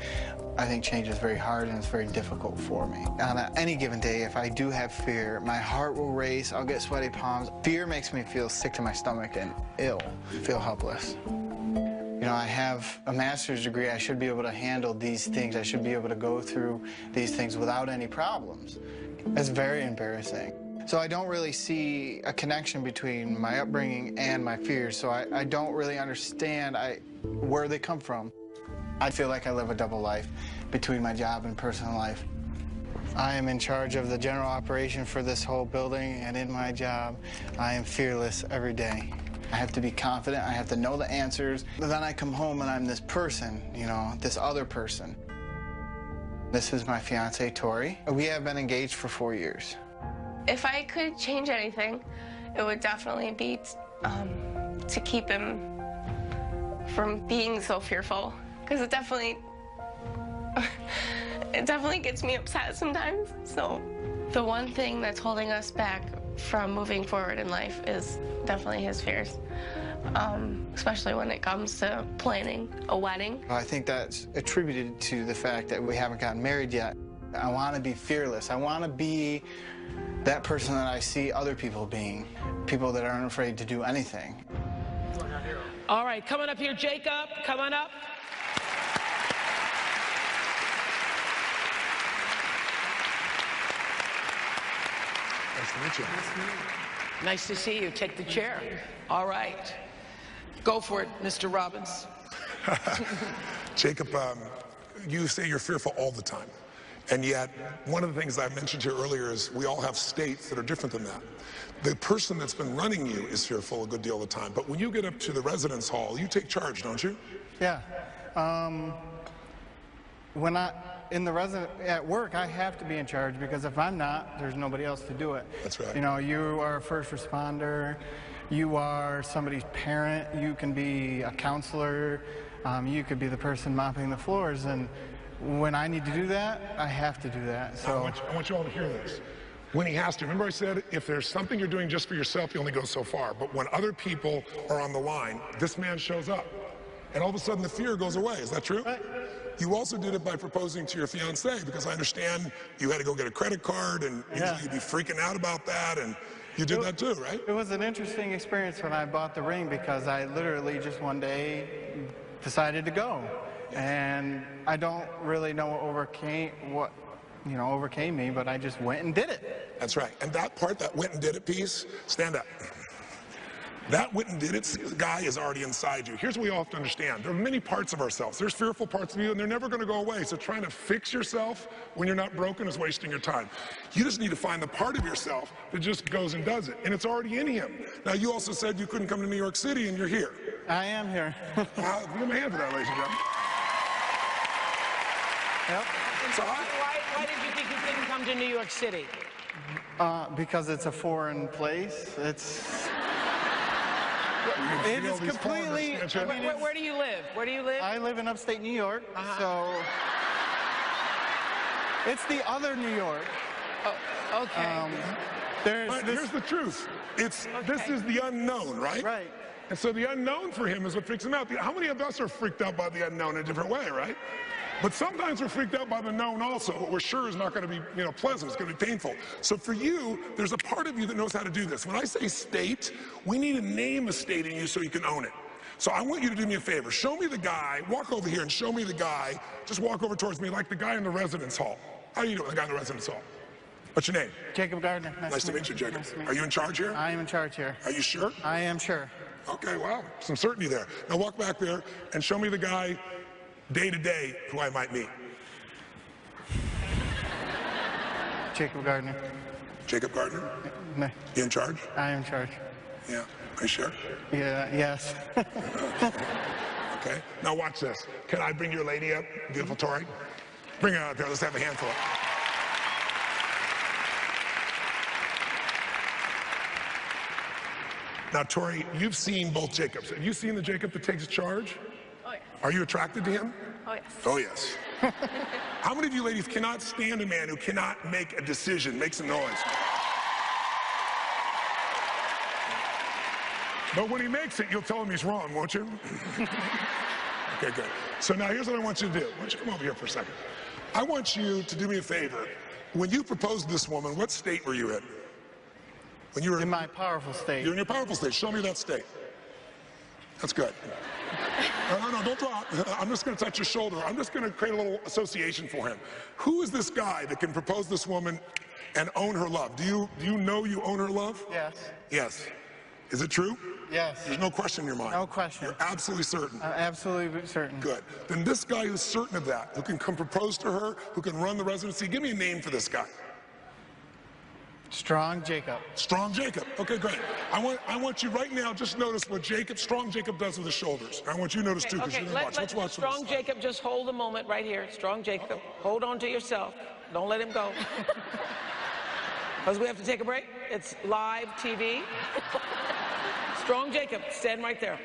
I think change is very hard and it's very difficult for me. On any given day, if I do have fear, my heart will race, I'll get sweaty palms. Fear makes me feel sick to my stomach and ill, feel helpless. You know, I have a master's degree. I should be able to handle these things. I should be able to go through these things without any problems. It's very embarrassing. So I don't really see a connection between my upbringing and my fears, so I don't really understand where they come from. I feel like I live a double life between my job and personal life. I am in charge of the general operation for this whole building, and in my job, I am fearless every day. I have to be confident, I have to know the answers. But then I come home and I'm this person, you know, this other person. This is my fiance, Tori. We have been engaged for 4 years. If I could change anything, it would definitely be to keep him from being so fearful, because it definitely gets me upset sometimes. So the one thing that's holding us back from moving forward in life is definitely his fears, especially when it comes to planning a wedding. I think that's attributed to the fact that we haven't gotten married yet. I want to be fearless. I want to be that person that I see other people being, people that aren't afraid to do anything. All right, coming up here, Jacob, come on up. Nice to meet you. Nice to see you. Take the chair. All right. Go for it, Mr. Robbins. Jacob, you say you're fearful all the time. And yet, one of the things I mentioned here earlier is we all have states that are different than that. The person that's been running you is fearful a good deal of the time. But when you get up to the residence hall, you take charge, don't you? Yeah. When at work, I have to be in charge, because if I'm not, there's nobody else to do it. That's right. You know, you are a first responder, you are somebody's parent, you can be a counselor, you could be the person mopping the floors, and when I need to do that, I have to do that. So I want you all to hear this. When he has to, remember I said if there's something you're doing just for yourself, you only go so far. But when other people are on the line, this man shows up. And all of a sudden the fear goes away. Is that true? Right. You also did it by proposing to your fiancée, because I understand you had to go get a credit card and usually you'd be freaking out about that, and you did that too, right? It was an interesting experience when I bought the ring, because I literally just one day decided to go. And I don't really know what overcame me, but I just went and did it. That's right. And that part, that went and did it piece, stand up. That went and did it guy is already inside you. Here's what we all have to understand. There are many parts of ourselves. There's fearful parts of you, and they're never going to go away. So trying to fix yourself when you're not broken is wasting your time. You just need to find the part of yourself that just goes and does it. And it's already in him. Now, you also said you couldn't come to New York City, and you're here. I am here. Give him a hand for that, ladies and gentlemen. Yep. So why did you think you couldn't come to New York City? Because it's a foreign place. It is completely. Where do you live? Where do you live? I live in upstate New York, so it's the other New York. Oh, okay. But here's the truth. This is the unknown, right? Right. And so the unknown for him is what freaks him out. How many of us are freaked out by the unknown in a different way, right? But sometimes we're freaked out by the known also. What we're sure is not going to be, pleasant. It's going to be painful. So for you, there's a part of you that knows how to do this. When I say state, we need to name a state in you so you can own it. So I want you to do me a favor. Show me the guy. Walk over here and show me the guy. Just walk over towards me like the guy in the residence hall. How are you doing, the guy in the residence hall? What's your name? Jacob Gardner. Nice to meet you, Jacob. Are you in charge here? I am in charge here. Are you sure? I am sure. Okay, wow. Some certainty there. Now walk back there and show me the guy day to day who I might meet. Jacob Gardner. Jacob Gardner? No. You in charge? I am in charge. Yeah. Are you sure? Yeah, yes. Okay. Now watch this. Can I bring your lady up, beautiful Tori? Bring her out there. Let's have a handful. Now, Tori, you've seen both Jacobs. Have you seen the Jacob that takes charge? Oh, yeah. Are you attracted to him? Oh, yes. Oh, yes. How many of you ladies cannot stand a man who cannot make a decision? Make some noise. But when he makes it, you'll tell him he's wrong, won't you? Okay, good. So now here's what I want you to do. Why don't you come over here for a second? I want you to do me a favor. When you proposed to this woman, what state were you in? When you were in my powerful state. You're in your powerful state. Show me that state. That's good. No, don't drop. I'm just going to touch your shoulder. I'm just going to create a little association for him. Who is this guy that can propose to this woman and own her love? Do you know you own her love? Yes. Yes. Is it true? Yes. There's no question in your mind? No question. You're absolutely certain? I'm absolutely certain. Good. Then this guy who's certain of that, who can come propose to her, who can run the residency, give me a name for this guy. Strong Jacob. Strong Jacob. Okay, great. I want you right now, just notice what Strong Jacob does with his shoulders. I want you to notice too, because you're going to watch. Let's watch Strong Jacob, just hold a moment right here. Strong Jacob, hold on to yourself. Don't let him go. Because we have to take a break. It's live TV. Strong Jacob, stand right there.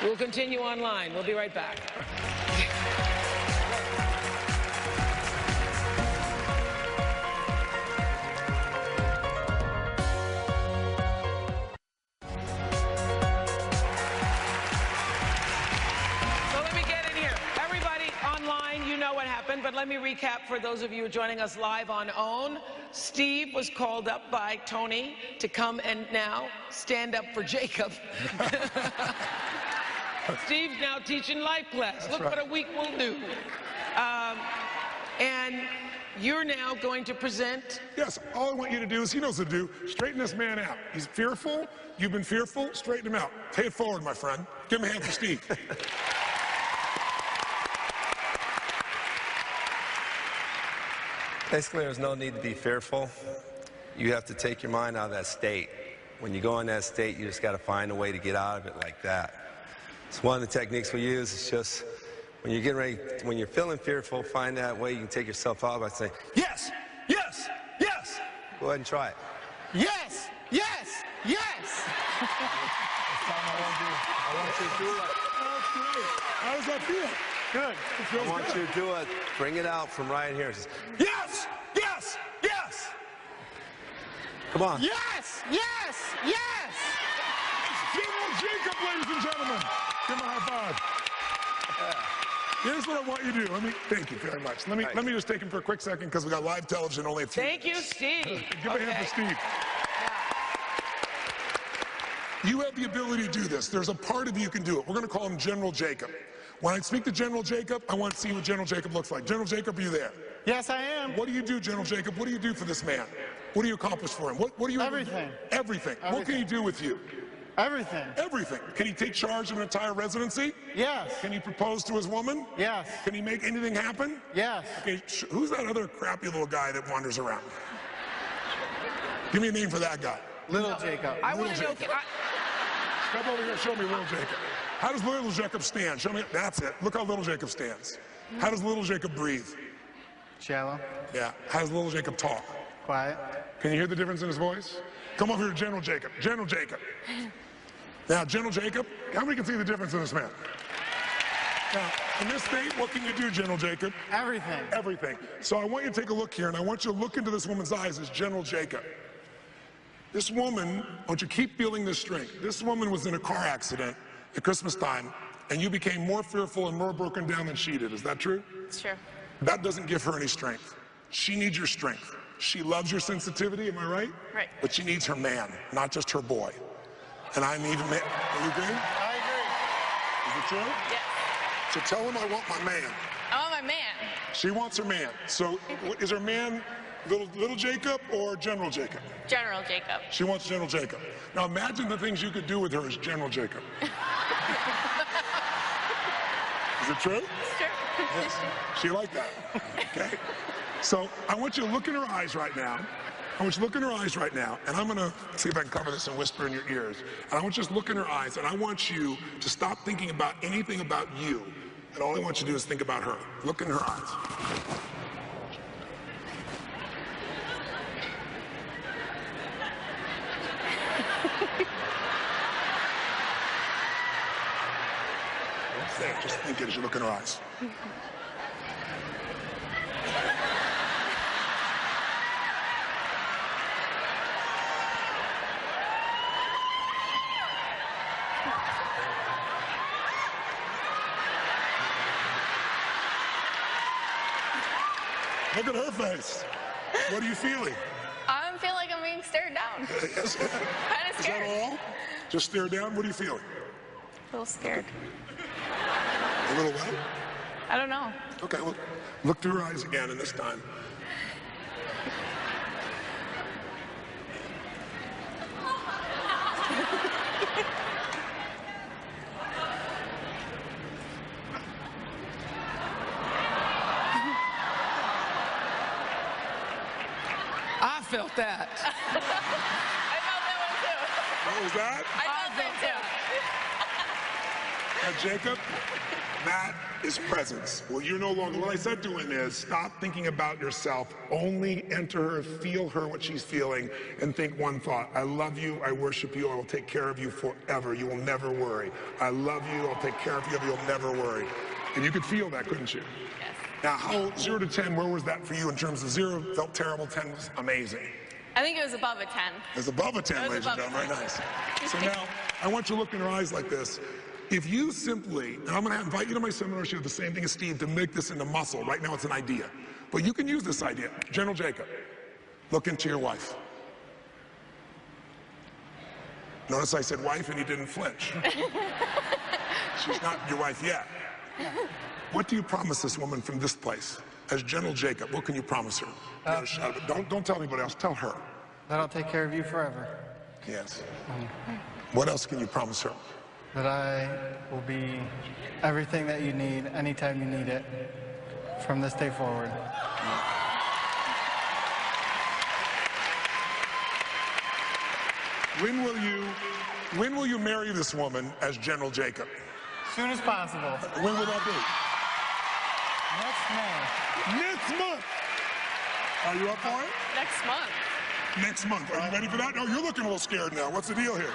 We'll continue online. We'll be right back. But let me recap for those of you joining us live on OWN. Steve was called up by Tony to come and now stand up for Jacob. Steve's now teaching life class. Look what a week will do. And you're now going to present. Yes, all I want you to do is, he knows what to do, straighten this man out. He's fearful. You've been fearful. Straighten him out. Pay it forward, my friend. Give him a hand for Steve. Basically, there's no need to be fearful. You have to take your mind out of that state. When you go in that state, you just got to find a way to get out of it like that. So one of the techniques we use is just when you're getting ready, when you're feeling fearful, find that way you can take yourself out by saying, yes, yes, yes. Go ahead and try it. Yes, yes, yes. I want you to do it. How does that feel? Good. I want you to do it. Bring it out from right here. Just, yes! Yes! Yes! Come on. Yes! Yes! Yes! General Jacob, ladies and gentlemen. Give him a high five. Here's what I want you to do. Thank you very much. Let me just take him for a quick second because we got live television only a few minutes. Thank you, Steve. Give a hand for Steve. You have the ability to do this. There's a part of you can do it. We're going to call him General Jacob. When I speak to General Jacob, I want to see what General Jacob looks like. General Jacob, are you there? Yes, I am. What do you do, General Jacob? What do you do for this man? What do you accomplish for him? What do you Everything. Everything. What can he do with you? Everything. Everything. Can he take charge of an entire residency? Yes. Can he propose to his woman? Yes. Can he make anything happen? Yes. Okay, who's that other crappy little guy that wanders around? Give me a name for that guy. Little Jacob. I want to know. Come over here, show me Little Jacob. How does Little Jacob stand? Show me. That's it. Look how Little Jacob stands. How does Little Jacob breathe? Shallow. Yeah. How does Little Jacob talk? Quiet. Can you hear the difference in his voice? Come over here, General Jacob. General Jacob. Now, General Jacob, how many can see the difference in this man? Now, in this state, what can you do, General Jacob? Everything. Everything. So I want you to take a look here, and I want you to look into this woman's eyes as General Jacob. This woman, I want you to keep feeling this strength. This woman was in a car accident at Christmas time, and you became more fearful and more broken down than she did. Is that true? It's true. That doesn't give her any strength. She needs your strength. She loves your sensitivity, am I right? Right. But she needs her man, not just her boy. And I need a man. Are you agree? I agree. Is it true? Yes. So tell him I want my man. I want my man. She wants her man. So is her man Little Jacob or General Jacob? General Jacob. She wants General Jacob. Now imagine the things you could do with her as General Jacob. Is it true? It's true. Yes. She like that. Okay. So I want you to look in her eyes right now. I want you to look in her eyes right now, and I'm going to see if I can cover this and whisper in your ears. And I want you to look in her eyes, and I want you to stop thinking about anything about you. And all I want you to do is think about her. Look in her eyes. Just think it as you look in her eyes. Look at her face. What are you feeling? I feel like I'm being stared down. Kind of scared. Is that all? Just stare down? What are you feeling? A little scared. A little what? I don't know. Okay, well, look through her eyes again, and this time. I felt that. I felt that one too. What was that? I felt that too. Jacob, that is presence. Well, you're no longer, what I said to him is, stop thinking about yourself, only enter her, feel her, what she's feeling, and think one thought. I love you, I worship you, I will take care of you forever. You will never worry. I love you, I'll take care of you, you'll never worry. And you could feel that, couldn't you? Yes. Now, how, 0 to 10, where was that for you in terms of 0 felt terrible, 10 was amazing? I think it was above a 10. It was above a 10, ladies and gentlemen, very nice. So now, I want you to look in her eyes like this. If you simply, and I'm going to invite you to my seminar, she did the same thing as Steve, to make this into muscle. Right now it's an idea. But you can use this idea. General Jacob, look into your wife. Notice I said wife and he didn't flinch. She's not your wife yet. What do you promise this woman from this place? As General Jacob, what can you promise her? Don't tell anybody else, tell her. That I'll take care of you forever. Yes. What else can you promise her? That I will be everything that you need, anytime you need it, from this day forward. When will you marry this woman as General Jacob? As soon as possible. When will that be? Next month. Next month! Are you up for it? Next month. Next month. Are you ready for that? No, you're looking a little scared now. What's the deal here?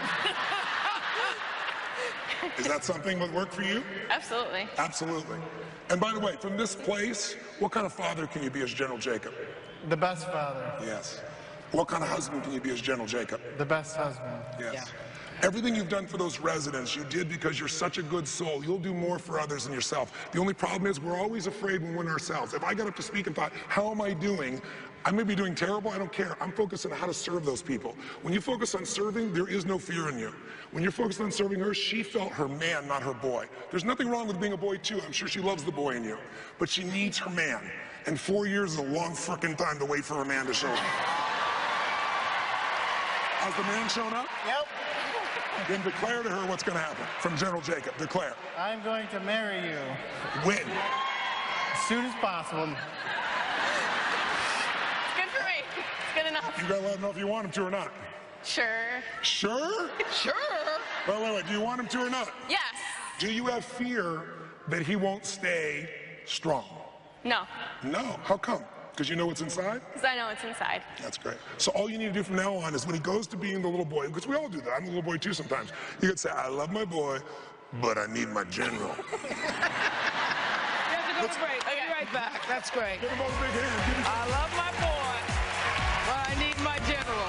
Is that something that would work for you? Absolutely. Absolutely. And by the way, from this place, what kind of father can you be as General Jacob? The best father. Yes. What kind of husband can you be as General Jacob? The best husband. Yes. Yeah. Everything you've done for those residents, you did because you're such a good soul. You'll do more for others than yourself. The only problem is we're always afraid when we're ourselves. If I got up to speak and thought, how am I doing? I may be doing terrible, I don't care. I'm focused on how to serve those people. When you focus on serving, there is no fear in you. When you're focused on serving her, she felt her man, not her boy. There's nothing wrong with being a boy too. I'm sure she loves the boy in you. But she needs her man. And 4 years is a long frickin' time to wait for her man to show up. Has the man shown up? Yep. Then declare to her what's going to happen. From General Jacob, declare. I'm going to marry you. When? As soon as possible. Good for me. It's good enough. You got to let him know if you want him to or not. Sure. Sure? Sure. Wait. Do you want him to or not? Yes. Do you have fear that he won't stay strong? No. No. How come? Because you know what's inside? Because I know it's inside. That's great. So all you need to do from now on is when he goes to being the little boy, because we all do that. I'm a little boy too sometimes. You could say, I love my boy, but I need my general. You have to go to break. I'll be right back. That's great. Give him all a big hand. I love my boy, but I need my general.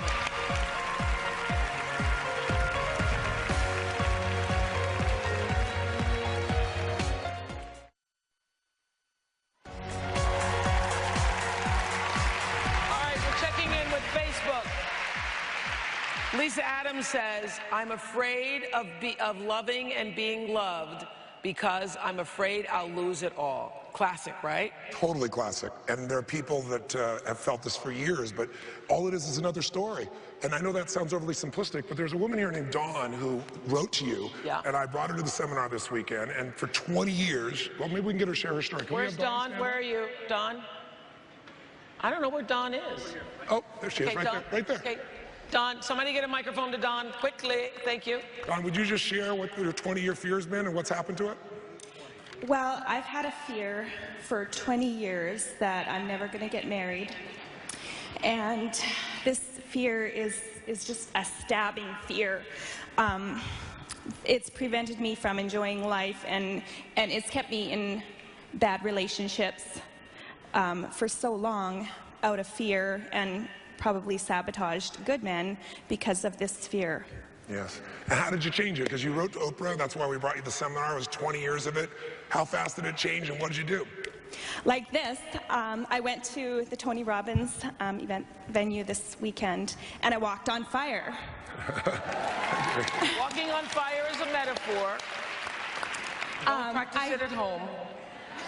Lisa Adams says, I'm afraid of loving and being loved because I'm afraid I'll lose it all. Classic, right? Totally classic. And there are people that have felt this for years, but all it is another story. And I know that sounds overly simplistic, but there's a woman here named Dawn who wrote to you, and I brought her to the seminar this weekend, and for 20 years, well, maybe we can get her to share her story. Where's Dawn? Where are you, Dawn? I don't know where Dawn is. Oh, there she is, right there, right there. Okay. Dawn, somebody get a microphone to Dawn, quickly. Thank you. Dawn, would you just share what your 20-year fear has been and what's happened to it? Well, I've had a fear for 20 years that I'm never going to get married. And this fear is just a stabbing fear. It's prevented me from enjoying life, and it's kept me in bad relationships for so long out of fear, and probably sabotaged good men because of this fear. Yes. And how did you change it? Because you wrote to Oprah, that's why we brought you the seminar. It was 20 years of it. How fast did it change, and what did you do? Like this, I went to the Tony Robbins event venue this weekend, and I walked on fire. Walking on fire is a metaphor. Don't practice it at home.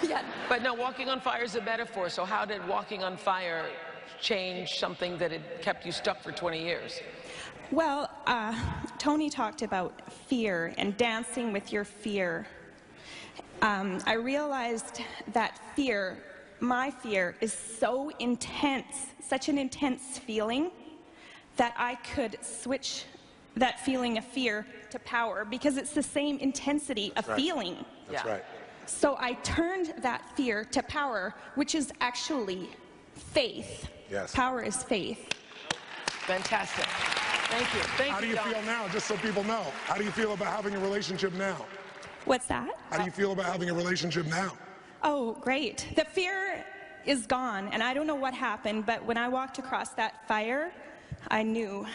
Yeah. But no, walking on fire is a metaphor. So how did walking on fire change something that had kept you stuck for 20 years? Well, Tony talked about fear and dancing with your fear. I realized that fear, my fear, is so intense, such an intense feeling, that I could switch that feeling of fear to power, because it's the same intensity of feeling. That's right. So I turned that fear to power, which is actually faith. Yes. Power is faith. Fantastic. Thank you. Thank How do you feel now, just so people know? How do you feel about having a relationship now? What's that? How do you feel about having a relationship now? Oh, great. The fear is gone, and I don't know what happened, but when I walked across that fire, I knew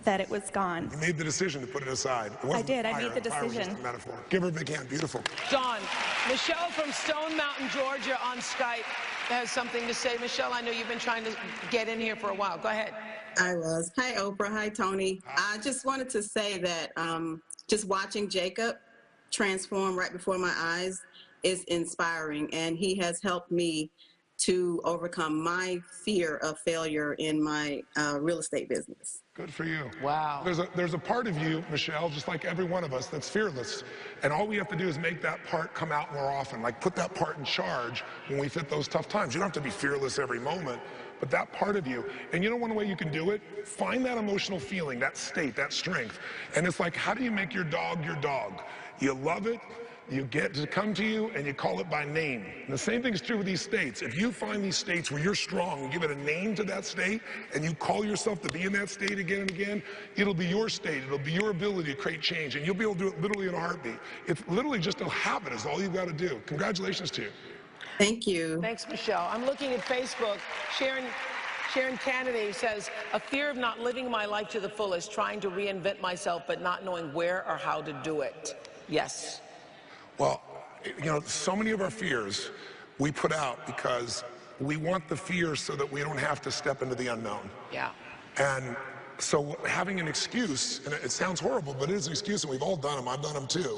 that it was gone. You made the decision to put it aside. It wasn't I did. fire. I made the Fire was decision. just a metaphor. Give her a big hand. Beautiful. John, Michelle from Stone Mountain, Georgia on Skype has something to say. Michelle, I know you've been trying to get in here for a while. Go ahead. I was. Hi, Oprah. Hi, Tony. I just wanted to say that just watching Jacob transform right before my eyes is inspiring, and he has helped me to overcome my fear of failure in my real estate business. Good for you. Wow. There's a part of you, Michelle, just like every one of us, that's fearless. And all we have to do is make that part come out more often, like put that part in charge when we fit those tough times. You don't have to be fearless every moment, but that part of you. And you know one way you can do it? Find that emotional feeling, that state, that strength. And it's like, how do you make your dog your dog? You love it, you get to come to you, and you call it by name. And the same thing is true with these states. If you find these states where you're strong and give it a name to that state, and you call yourself to be in that state again and again, it'll be your state. It'll be your ability to create change, and you'll be able to do it literally in a heartbeat. It's literally just a habit is all you've got to do. Congratulations to you. Thank you. Thanks, Michelle. I'm looking at Facebook. Sharon Kennedy says, a fear of not living my life to the fullest, trying to reinvent myself, but not knowing where or how to do it. Yes. Well, you know, so many of our fears we put out because we want the fear so that we don't have to step into the unknown. Yeah. And so having an excuse, and it sounds horrible, but it is an excuse, and we've all done them. I've done them too.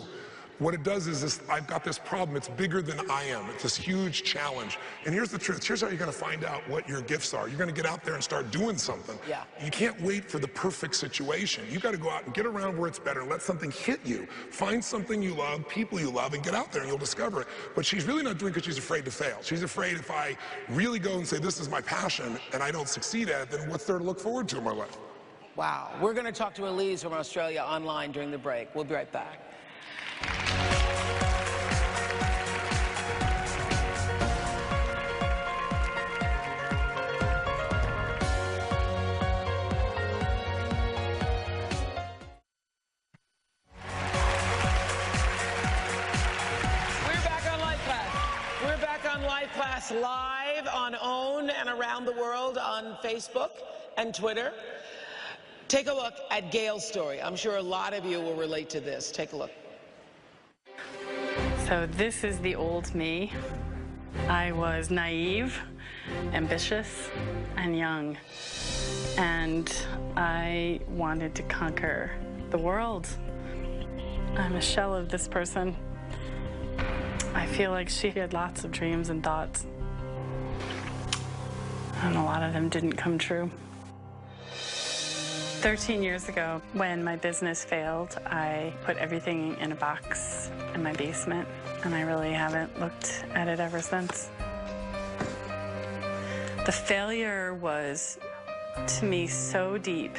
What it does is this, I've got this problem. It's bigger than I am. It's this huge challenge. And here's the truth. Here's how you're going to find out what your gifts are. You're going to get out there and start doing something. Yeah. You can't wait for the perfect situation. You got to go out and get around where it's better and let something hit you. Find something you love, people you love, and get out there and you'll discover it. But she's really not doing it because she's afraid to fail. She's afraid if I really go and say, this is my passion, and I don't succeed at it, then what's there to look forward to in my life? Wow. We're going to talk to Elise from Australia online during the break. We'll be right back. Live on OWN and around the world on Facebook and Twitter. Take a look at Gail's story. I'm sure a lot of you will relate to this. Take a look. So this is the old me. I was naive, ambitious, and young. And I wanted to conquer the world. I'm a shell of this person. I feel like she had lots of dreams and thoughts, and a lot of them didn't come true. 13 years ago, when my business failed, I put everything in a box in my basement, and I really haven't looked at it ever since. The failure was, to me, so deep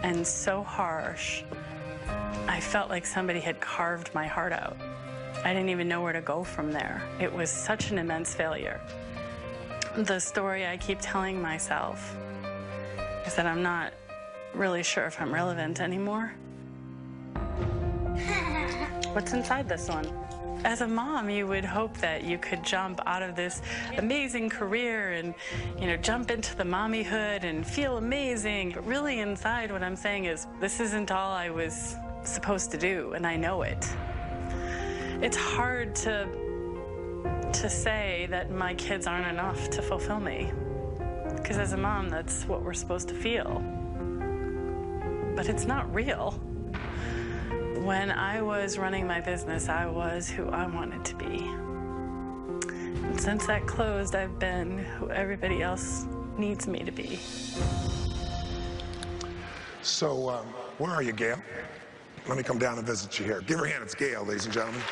and so harsh. I felt like somebody had carved my heart out. I didn't even know where to go from there. It was such an immense failure. The story I keep telling myself is that I'm not really sure if I'm relevant anymore. What's inside this one? As a mom, you would hope that you could jump out of this amazing career and, you know, jump into the mommyhood and feel amazing. But really inside, what I'm saying is, this isn't all I was supposed to do, and I know it. It's hard to say that my kids aren't enough to fulfill me. Because as a mom, that's what we're supposed to feel. But it's not real. When I was running my business, I was who I wanted to be. And since that closed, I've been who everybody else needs me to be. So, where are you, Gail? Let me come down and visit you here. Give her a hand. It's Gail, ladies and gentlemen.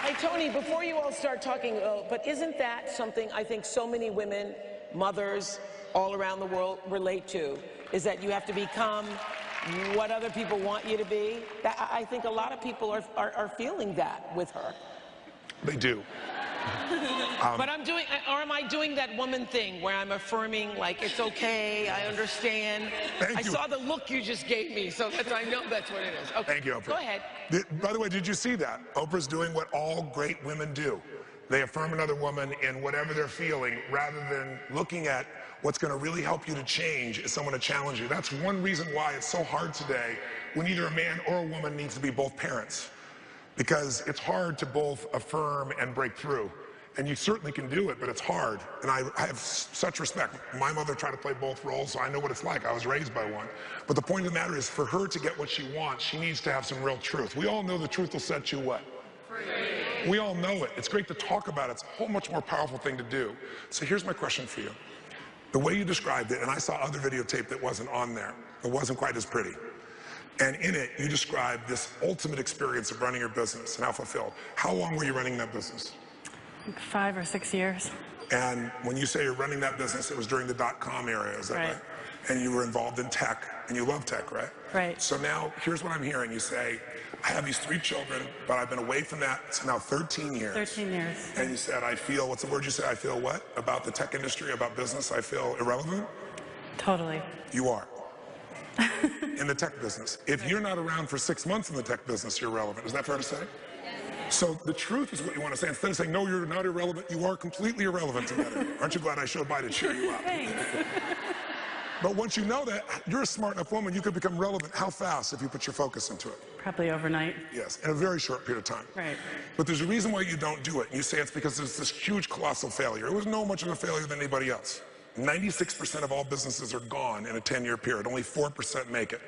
Hey, Tony, before you all start talking, but isn't that something I think so many women, mothers, all around the world relate to, is that you have to become what other people want you to be? I think a lot of people are feeling that with her. They do. But I'm doing, or am I doing that woman thing where I'm affirming, like, it's okay, I understand. I saw the look you just gave me, so I know that's what it is. Okay. Thank you, Oprah. Go ahead. By the way, did you see that? Oprah's doing what all great women do. They affirm another woman in whatever they're feeling, rather than looking at what's going to really help you to change is someone to challenge you. That's one reason why it's so hard today when either a man or a woman needs to be both parents. Because it's hard to both affirm and break through. And you certainly can do it, but it's hard. And I have such respect. My mother tried to play both roles, so I know what it's like. I was raised by one. But the point of the matter is, for her to get what she wants, she needs to have some real truth. We all know the truth will set you what? Free. We all know it. It's great to talk about it. It's a whole much more powerful thing to do. So here's my question for you. The way you described it, and I saw other videotape that wasn't on there, it wasn't quite as pretty. And in it, you described this ultimate experience of running your business and how fulfilled. How long were you running that business? Like 5 or 6 years. And when you say you're running that business, it was during the .com era, is that right? And you were involved in tech, and you love tech, right? Right. So now, here's what I'm hearing. You say, I have these 3 children, but I've been away from that. It's now 13 years. 13 years. And you said, I feel, what's the word you said? I feel what? About the tech industry, about business, I feel irrelevant? Totally. You are. In the tech business. If you're not around for 6 months in the tech business, you're irrelevant. Is that fair to say? So the truth is what you want to say. Instead of saying, no, you're not irrelevant, you are completely irrelevant to that. Aren't you glad I showed by to cheer you up? But once you know that, you're a smart enough woman, you could become relevant. How fast if you put your focus into it? Probably overnight. Yes, in a very short period of time. Right. But there's a reason why you don't do it. And you say it's because there's this huge, colossal failure. It was no much of a failure than anybody else. 96% of all businesses are gone in a 10-year period. Only 4% make it.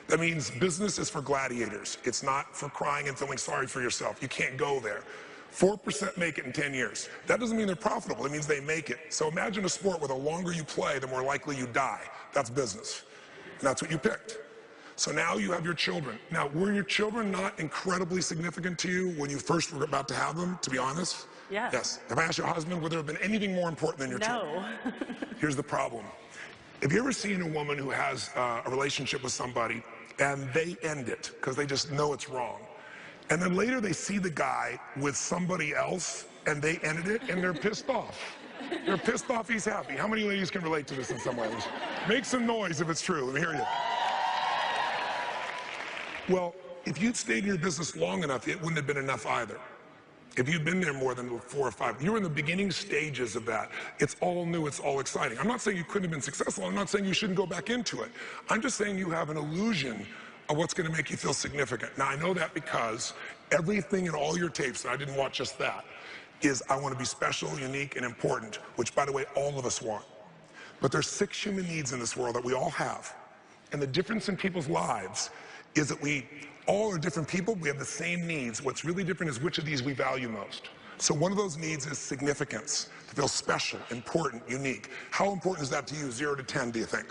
That means business is for gladiators. It's not for crying and feeling sorry for yourself. You can't go there. 4% make it in 10 years. That doesn't mean they're profitable. It means they make it. So imagine a sport where the longer you play, the more likely you die. That's business. And that's what you picked. So now you have your children. Now, were your children not incredibly significant to you when you first were about to have them, to be honest? Yes. Yes. If I asked your husband, would there have been anything more important than your children? No. Here's the problem. Have you ever seen a woman who has a relationship with somebody and they end it because they just know it's wrong? And then later they see the guy with somebody else and they ended it and they're pissed off. They're pissed off, he's happy. How many ladies can relate to this in some ways? Make some noise if it's true. Let me hear you. Well, if you'd stayed in your business long enough, it wouldn't have been enough either. If you'd been there more than 4 or 5, you were in the beginning stages of that. It's all new, it's all exciting. I'm not saying you couldn't have been successful. I'm not saying you shouldn't go back into it. I'm just saying you have an illusion of what's going to make you feel significant. Now, I know that because everything in all your tapes, and I didn't watch just that, is I want to be special, unique, and important, which, by the way, all of us want. But there's 6 human needs in this world that we all have. And the difference in people's lives is that we all are different people. We have the same needs. What's really different is which of these we value most. So one of those needs is significance, to feel special, important, unique. How important is that to you, 0 to 10, do you think?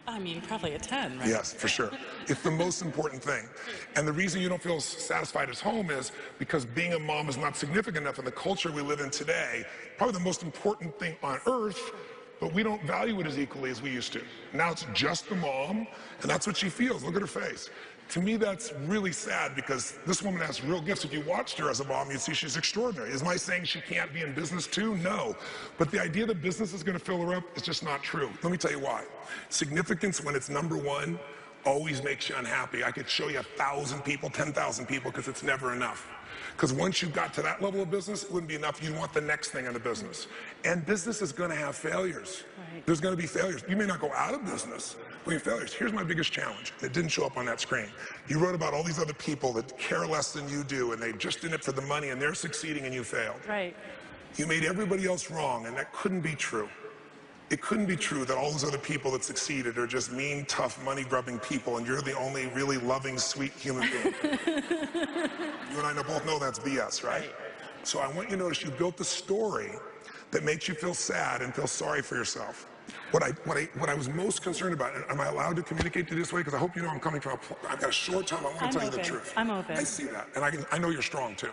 I mean, probably a 10, right? Yes, for sure. It's the most important thing. And the reason you don't feel satisfied at home is because being a mom is not significant enough in the culture we live in today. Probably the most important thing on earth, but we don't value it as equally as we used to. Now it's just the mom, and that's what she feels. Look at her face. To me, that's really sad because this woman has real gifts. If you watched her as a mom, you'd see she's extraordinary. Is my saying she can't be in business too? No. But the idea that business is going to fill her up is just not true. Let me tell you why. Significance, when it's number one, always makes you unhappy. I could show you 1,000 people, 10,000 people, because it's never enough. Because once you got to that level of business, it wouldn't be enough. You want the next thing in the business. And business is going to have failures. Right. There's going to be failures. You may not go out of business, but you have failures. Here's my biggest challenge. It didn't show up on that screen. You wrote about all these other people that care less than you do, and they're just in it for the money, and they're succeeding, and you failed. Right. You made everybody else wrong, and that couldn't be true. It couldn't be true that all those other people that succeeded are just mean, tough, money-grubbing people, and you're the only really loving, sweet human being. You and I both know that's BS, right? So I want you to notice you built the story that makes you feel sad and feel sorry for yourself. What I was most concerned about, and am I allowed to communicate to you this way? Because I hope you know I'm coming from I've got a short time. I want to tell you the truth. I'm open. I see that, and I know you're strong too.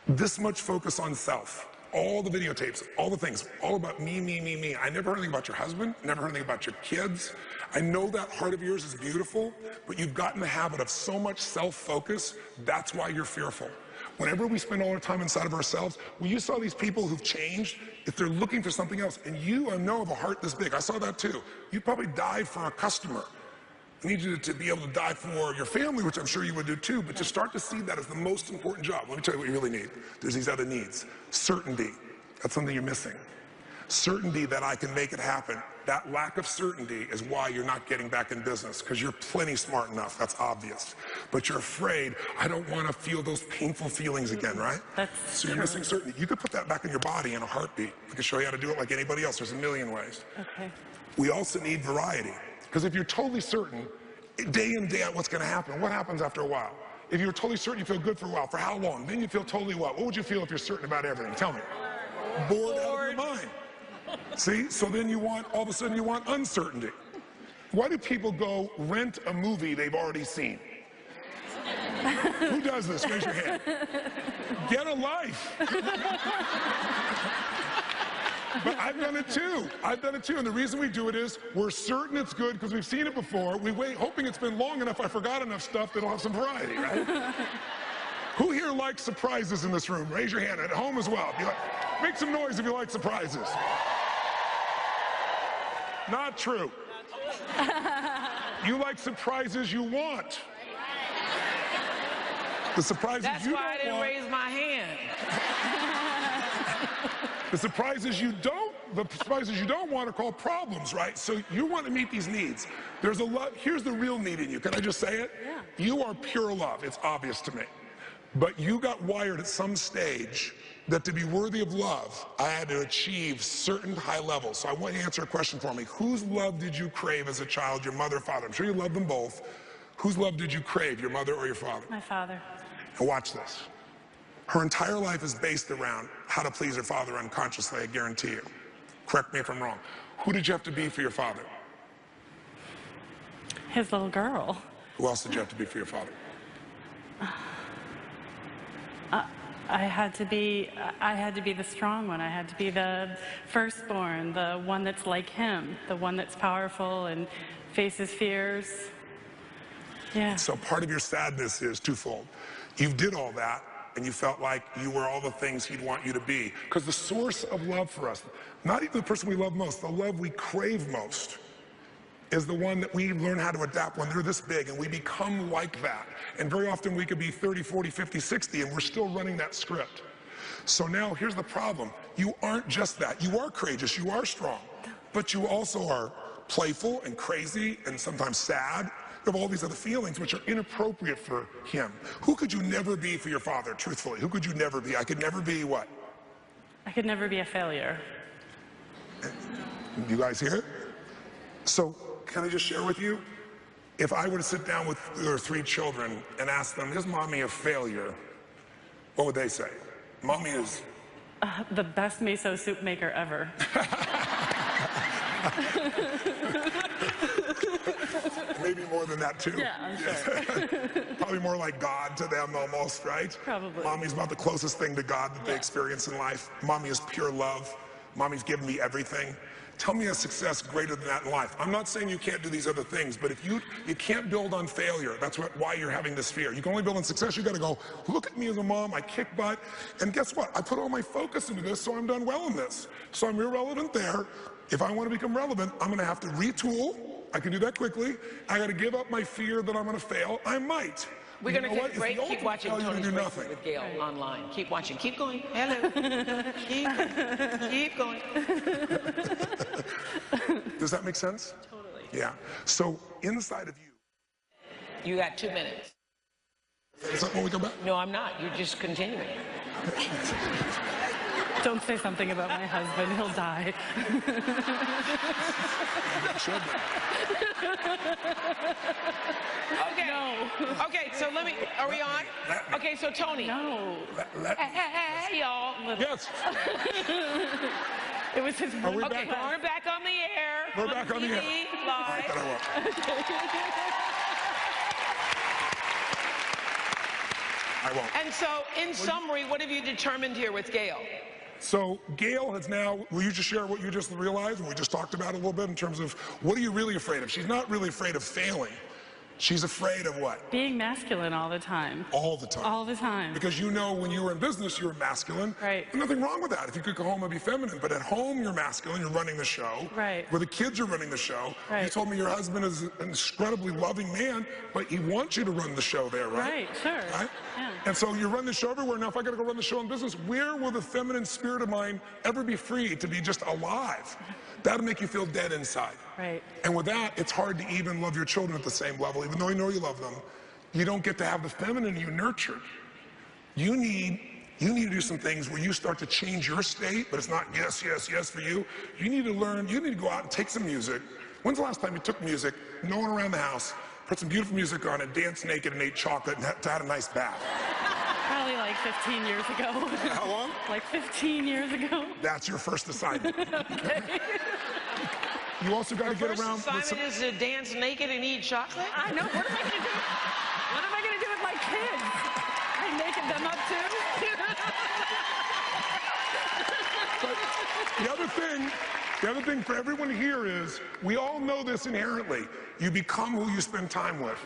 This much focus on self. All the videotapes, all the things, all about me, me, me, me. I never heard anything about your husband, never heard anything about your kids. I know that heart of yours is beautiful, but you've gotten the habit of so much self-focus, that's why you're fearful. Whenever we spend all our time inside of ourselves, when you saw these people who've changed, if they're looking for something else, and you, I know, have a heart this big, I saw that too. You'd probably die for a customer. I need you to be able to die for your family, which I'm sure you would do too, but to start to see that as the most important job. Let me tell you what you really need. There's these other needs. Certainty. That's something you're missing. Certainty that I can make it happen. That lack of certainty is why you're not getting back in business, because you're plenty smart enough, that's obvious. But you're afraid, I don't want to feel those painful feelings again, right? So you're missing certainty. You could put that back in your body in a heartbeat. We can show you how to do it like anybody else. There's a million ways. Okay. We also need variety. Because if you're totally certain, day in, day out, what's going to happen? What happens after a while? If you're totally certain, you feel good for a while. For how long? Then you feel totally what? What would you feel if you're certain about everything? Tell me. Bored out of your mind. See? So then you want, all of a sudden, you want uncertainty. Why do people go rent a movie they've already seen? Who does this? Raise your hand. Get a life. But I've done it too. I've done it too. And the reason we do it is we're certain it's good because we've seen it before. We wait, hoping it's been long enough, I forgot enough stuff that'll have some variety, right? Who here likes surprises in this room? Raise your hand. At home as well. Make some noise if you like surprises. Not true. You like surprises you want. The surprises That's you don't why I didn't want. raise my hand. The surprises you don't want are called problems, right? So you want to meet these needs. There's a lot. Here's the real need in you. Can I just say it? Yeah. You are pure love. It's obvious to me. But you got wired at some stage that to be worthy of love, I had to achieve certain high levels. So I want you to answer a question for me. Whose love did you crave as a child, your mother or father? I'm sure you loved them both. Whose love did you crave, your mother or your father? My father. Now watch this. Her entire life is based around how to please her father unconsciously, I guarantee you. Correct me if I'm wrong. Who did you have to be for your father? His little girl. Who else did you have to be for your father? I had to be the strong one. I had to be the firstborn, the one that's like him, the one that's powerful and faces fears. Yeah. So part of your sadness is twofold. You did all that, and you felt like you were all the things he'd want you to be. Because the source of love for us, not even the person we love most, the love we crave most, is the one that we learn how to adapt when they're this big, and we become like that. And very often we could be 30, 40, 50, 60, and we're still running that script. So now here's the problem. You aren't just that. You are courageous, you are strong, but you also are playful and crazy and sometimes sad. You have all these other feelings which are inappropriate for him. Who could you never be for your father, truthfully? Who could you never be? I could never be what? I could never be a failure. You guys hear? So can I just share with you? If I were to sit down with their 3 children and ask them, is mommy a failure? What would they say? Mommy is... The best miso soup maker ever. Maybe more than that too. Yeah, I'm sure. Probably more like God to them almost, right? Probably. Mommy's about the closest thing to God that they experience in life. Mommy is pure love. Mommy's given me everything. tell me a success greater than that in life. I'm not saying you can't do these other things, but if you can't build on failure, that's why you're having this fear. You can only build on success. You got to go, look at me as a mom, I kick butt, and guess what? I put all my focus into this, so I'm done well in this. So I'm irrelevant there. If I want to become relevant, I'm going to have to retool. I can do that quickly. I got to give up my fear that I'm going to fail. I might. We're going to take a break. Keep watching Tony's Breakthrough with Gail online. Keep watching. Keep going. Hello. keep going. Does that make sense? Totally. Yeah. So inside of you. You got 2 minutes. Is that when we come back? No, I'm not. You're just continuing. Don't say something about my husband. He'll die. Okay. No. Okay, so are we on? Okay, so Tony. No. Hey, y'all. Yes. It was his. Okay, we're back on the air. We're back on the air. Live. I won't. And so, in summary, what have you determined here with Gail? So Gail has now, will you just share what you just realized? And we just talked about it a little bit in terms of what are you really afraid of? She's not really afraid of failing. She's afraid of what? Being masculine all the time. All the time. All the time. Because you know when you were in business, you were masculine. Right. And nothing wrong with that. If you could go home and be feminine. But at home, you're masculine. You're running the show. Right. Where the kids are running the show. Right. You told me your husband is an incredibly loving man, but he wants you to run the show there, right? Right, sure. Right? Yeah. And so you run the show everywhere. Now, if I got to go run the show in business, where will the feminine spirit of mine ever be free to be just alive? That'll make you feel dead inside. Right. And with that, it's hard to even love your children at the same level, even though you know you love them. You don't get to have the feminine you nurtured. You need to do some things where you start to change your state, but it's not yes, yes, yes for you. You need to learn, you need to go out and take some music. When's the last time you took music, no one around the house, put some beautiful music on and danced naked and ate chocolate and had a nice bath? Probably like 15 years ago. How long? Like 15 years ago. That's your first assignment. Okay. You also got to get around. Your first assignment is to dance naked and eat chocolate? I know. What am I going to do? What am I going to do with my kids? I naked them up too? But the other thing for everyone here is, we all know this inherently. You become who you spend time with.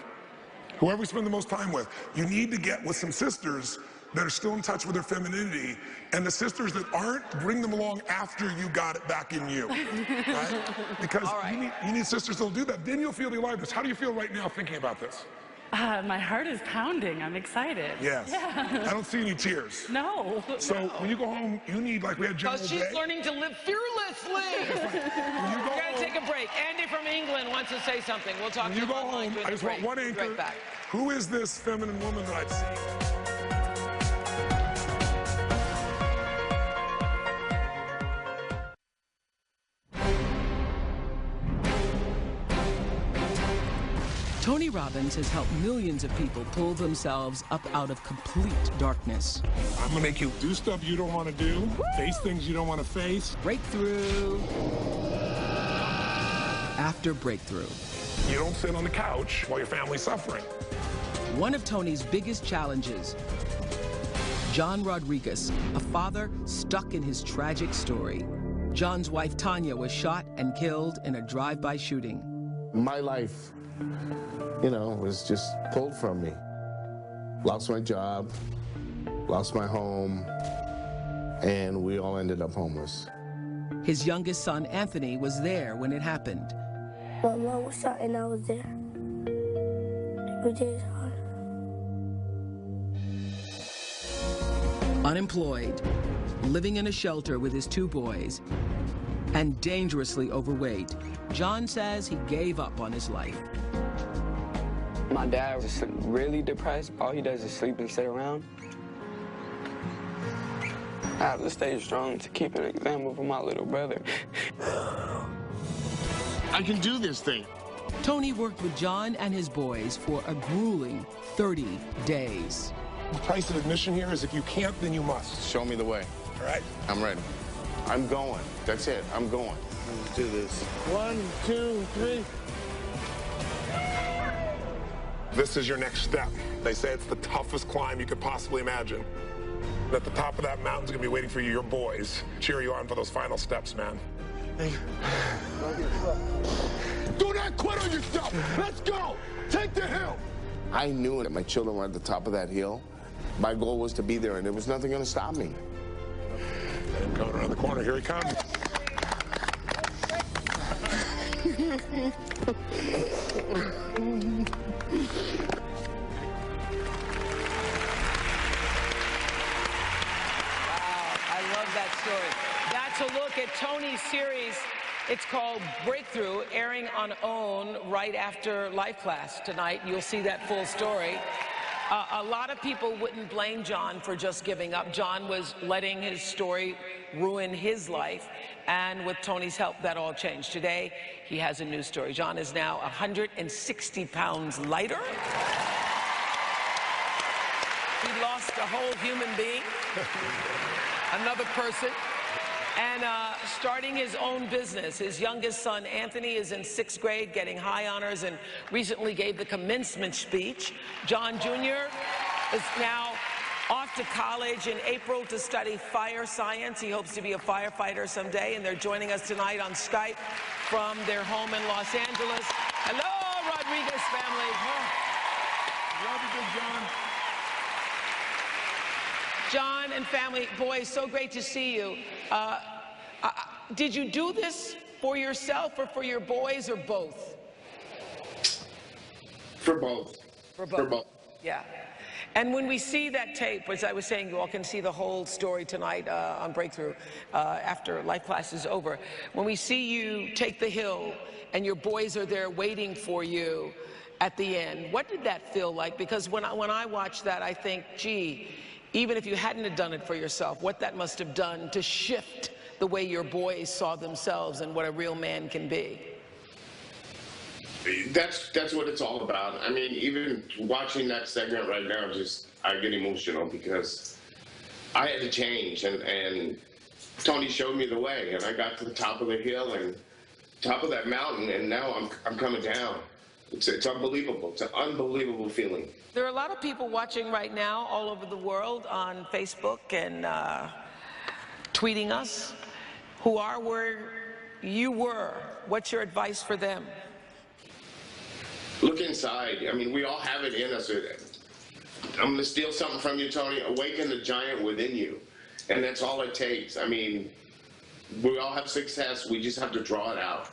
Whoever you spend the most time with. You need to get with some sisters that are still in touch with their femininity, and the sisters that aren't, bring them along after you got it back in you, right? Because you need sisters that'll do that. Then you'll feel the aliveness. How do you feel right now thinking about this? My heart is pounding. I'm excited. Yes. Yeah. I don't see any tears. No. So when you go home, you need, like we had General Because she's learning to live fearlessly. When you go We're going to take a break. Andy from England wants to say something. We'll talk to you go online. home, I just want one anchor. Right back. Who is this feminine woman that I've seen? Tony Robbins has helped millions of people pull themselves up out of complete darkness. I'm gonna make you do stuff you don't want to do, face things you don't want to face. Breakthrough after breakthrough. You don't sit on the couch while your family's suffering. One of Tony's biggest challenges, John Rodriguez, a father stuck in his tragic story. John's wife, Tanya, was shot and killed in a drive-by shooting. My life, you know, was just pulled from me. Lost my job, lost my home, and we all ended up homeless. His youngest son, Anthony, was there when it happened. My mom was shot and I was there. Every day is hard. Unemployed, living in a shelter with his 2 boys, and dangerously overweight, John says he gave up on his life. My dad was really depressed. All he does is sleep and sit around. I have to stay strong to keep an example for my little brother. I can do this thing. Tony worked with John and his boys for a grueling 30 days. The price of admission here is if you can't, then you must. Show me the way. All right? I'm ready. I'm going. That's it. I'm going. Let's do this. 1, 2, 3. This is your next step. They say it's the toughest climb you could possibly imagine. And at the top of that mountain's gonna be waiting for you, your boys. Cheer you on for those final steps, man. Do not quit on yourself. Let's go. Take the hill. I knew that my children were at the top of that hill. My goal was to be there, and there was nothing going to stop me. Coming around the corner, here he comes. That's a look at Tony's series. It's called Breakthrough, airing on OWN right after Life Class tonight. You'll see that full story. A lot of people wouldn't blame John for just giving up. John was letting his story ruin his life, and with Tony's help, that all changed. Today, he has a new story. John is now 160 pounds lighter. He lost a whole human being, another person. And starting his own business. His youngest son, Anthony, is in 6th grade, getting high honors, and recently gave the commencement speech. John Jr. is now off to college in April to study fire science. He hopes to be a firefighter someday, and they're joining us tonight on Skype from their home in Los Angeles. Hello, Rodriguez family. Love you, big John. John and family, boy, so great to see you. Did you do this for yourself or for your boys, or both? For both. For both. For both. Yeah. And when we see that tape, as I was saying, you all can see the whole story tonight on Breakthrough after Life Class is over. When we see you take the hill and your boys are there waiting for you at the end, what did that feel like? Because when I watch that, I think, gee, even if you hadn't have done it for yourself, what that must have done to shift the way your boys saw themselves and what a real man can be. That's what it's all about. I mean, even watching that segment right now, I get emotional because I had to change, and Tony showed me the way, and I got to the top of the hill and top of that mountain, and now I'm coming down. It's unbelievable. It's an unbelievable feeling. There are a lot of people watching right now all over the world on Facebook and tweeting us who are where you were. What's your advice for them? Look inside. I mean, we all have it in us. I'm going to steal something from you, Tony. Awaken the giant within you. And that's all it takes. I mean, we all have success. We just have to draw it out.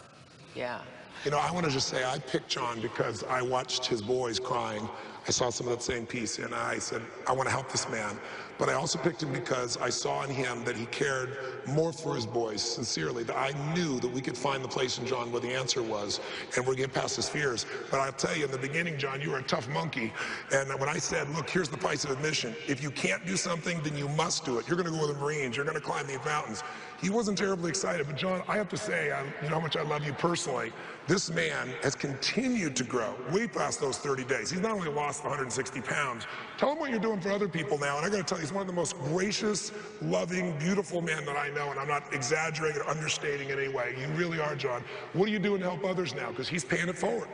Yeah. You know, I want to just say I picked John because I watched his boys crying. I saw some of that same piece, and I said, I want to help this man. But I also picked him because I saw in him that he cared more for his boys, sincerely, that I knew that we could find the place in John where the answer was, and we're get past his fears. But I'll tell you, in the beginning, John, you were a tough monkey. And when I said, look, here's the price of admission. If you can't do something, then you must do it. You're going to go with the Marines. You're going to climb these mountains. He wasn't terribly excited. But, John, I have to say, you know how much I love you personally. This man has continued to grow way past those 30 days. He's not only lost 160 pounds. Tell him what you're doing for other people now. And I got to tell you, he's one of the most gracious, loving, beautiful men that I know. And I'm not exaggerating or understating in any way. You really are, John. What are you doing to help others now? Because he's paying it forward.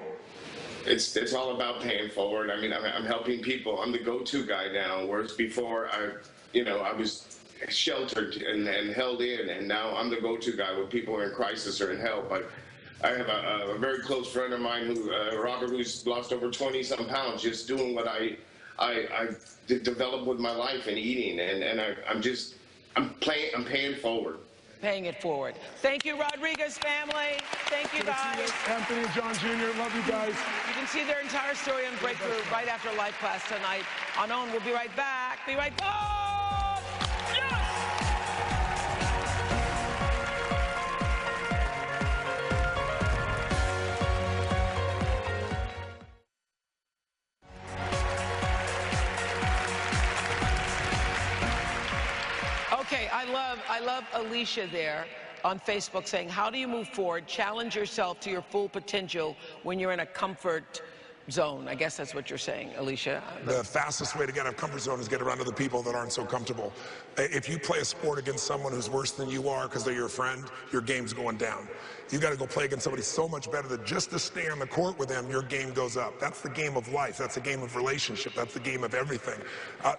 It's all about paying forward. I mean, I'm helping people. I'm the go-to guy now, whereas before I was sheltered and held in, and now I'm the go-to guy when people are in crisis or in help. I have a very close friend of mine, Robert, who's lost over 20-some pounds just doing what I developed with my life and eating, and I'm paying forward. Paying it forward. Thank you, Rodriguez family. Thank you, guys. Anthony and John Jr., love you guys. You can see their entire story on Breakthrough right after Life Class tonight on OWN. We'll be right back. Be right back. Okay, I love Alicia there on Facebook saying, how do you move forward, challenge yourself to your full potential when you're in a comfort zone? I guess that's what you're saying, Alicia. The fastest way to get out of comfort zone is get around other people that aren't so comfortable. If you play a sport against someone who's worse than you are because they're your friend, your game's going down. You got to go play against somebody so much better that just to stay on the court with them, your game goes up. That's the game of life. That's the game of relationship. That's the game of everything.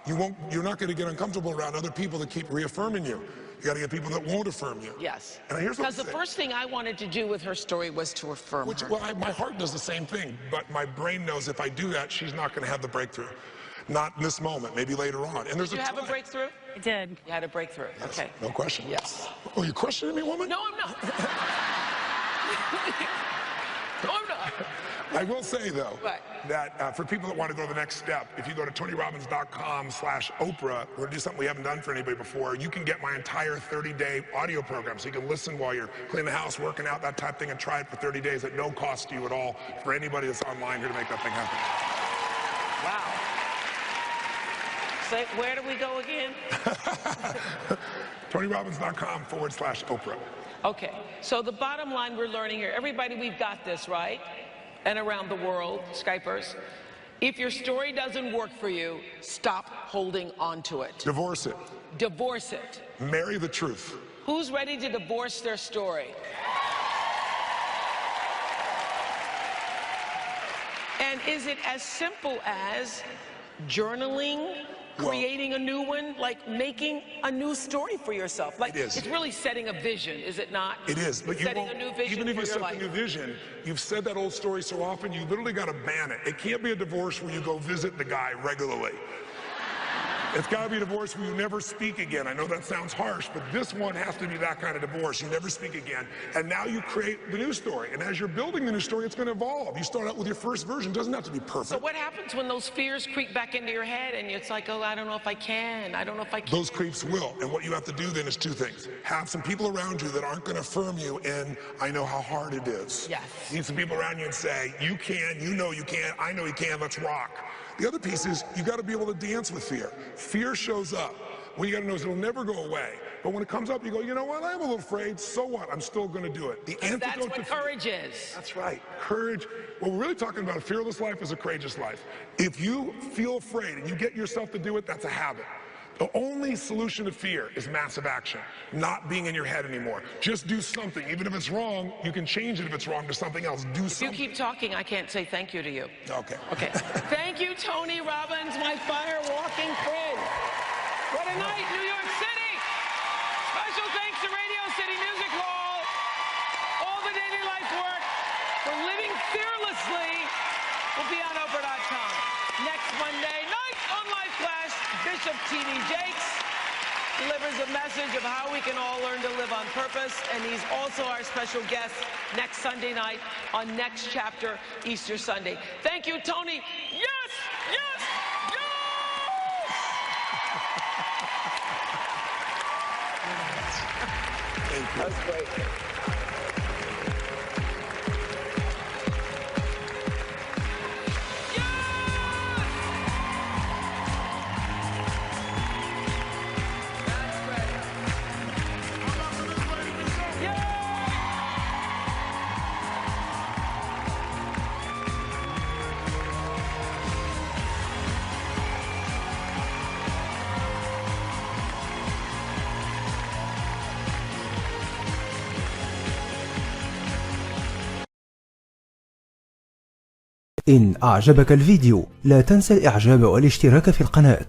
You're not going to get uncomfortable around other people that keep reaffirming you. You got to get people that won't affirm you. Yes. And here's what Because the first thing I wanted to do with her story was to affirm her. Well, my heart does the same thing, but my brain knows if I do that, she's not going to have the breakthrough. Not in this moment, maybe later on. And there's Did you have a breakthrough? I did. You had a breakthrough. Yes, Okay. no question. Yes. Oh, you're questioning me, woman? No, I'm not. No, I'm not. I will say, though, that for people that want to go to the next step, if you go to TonyRobbins.com/Oprah, we're going to do something we haven't done for anybody before. You can get my entire 30-day audio program, so you can listen while you're cleaning the house, working out, that type of thing, and try it for 30 days at no cost to you at all for anybody that's online here to make that thing happen. Wow. So where do we go again? TonyRobbins.com/Oprah. Okay, so the bottom line we're learning here, everybody, we've got this, right? And around the world, Skypers, if your story doesn't work for you, stop holding on to it. Divorce it. Divorce it. Marry the truth. Who's ready to divorce their story? And is it as simple as journaling, creating a new one, like making a new story for yourself? Like, it's really setting a vision, is it not? It is, but setting a new vision even if for you your set life. the new vision, you've said that old story so often, you literally got to ban it. It can't be a divorce where you go visit the guy regularly. It's got to be a divorce where you never speak again. I know that sounds harsh, but this one has to be that kind of divorce. You never speak again. And now you create the new story. And as you're building the new story, it's going to evolve. You start out with your first version. It doesn't have to be perfect. So what happens when those fears creep back into your head and it's like, oh, I don't know if I can. I don't know if I can. Those creeps will. And what you have to do then is two things. Have some people around you that aren't going to affirm you in, I know how hard it is. Yes. You need some people around you and say, you can, you know you can, I know you can, let's rock. The other piece is you got to be able to dance with fear. Fear shows up. What you got to know is it'll never go away. But when it comes up, you go, you know what? I'm a little afraid. So what? I'm still going to do it. The antidote that's what courage is. That's right. Courage. What we're really talking about, a fearless life is a courageous life. If you feel afraid and you get yourself to do it, that's a habit. The only solution to fear is massive action, not being in your head anymore. Just do something. Even if it's wrong, you can change it if it's wrong to something else. Do something. If you keep talking, I can't say thank you to you. Okay. Okay. Thank you, Tony Robbins, my fire-walking friend. What a night, New York City. Special thanks to Radio City Music Hall, all the daily life work for living fearlessly will be on Oprah.com. Next Monday night on Life Class, Bishop T.D. Jakes delivers a message of how we can all learn to live on purpose, and he's also our special guest next Sunday night on Next Chapter, Easter Sunday. Thank you, Tony. Yes! Yes! Yes! Thank you. That was great. إن أعجبك الفيديو لا تنسى الإعجاب والاشتراك في القناة.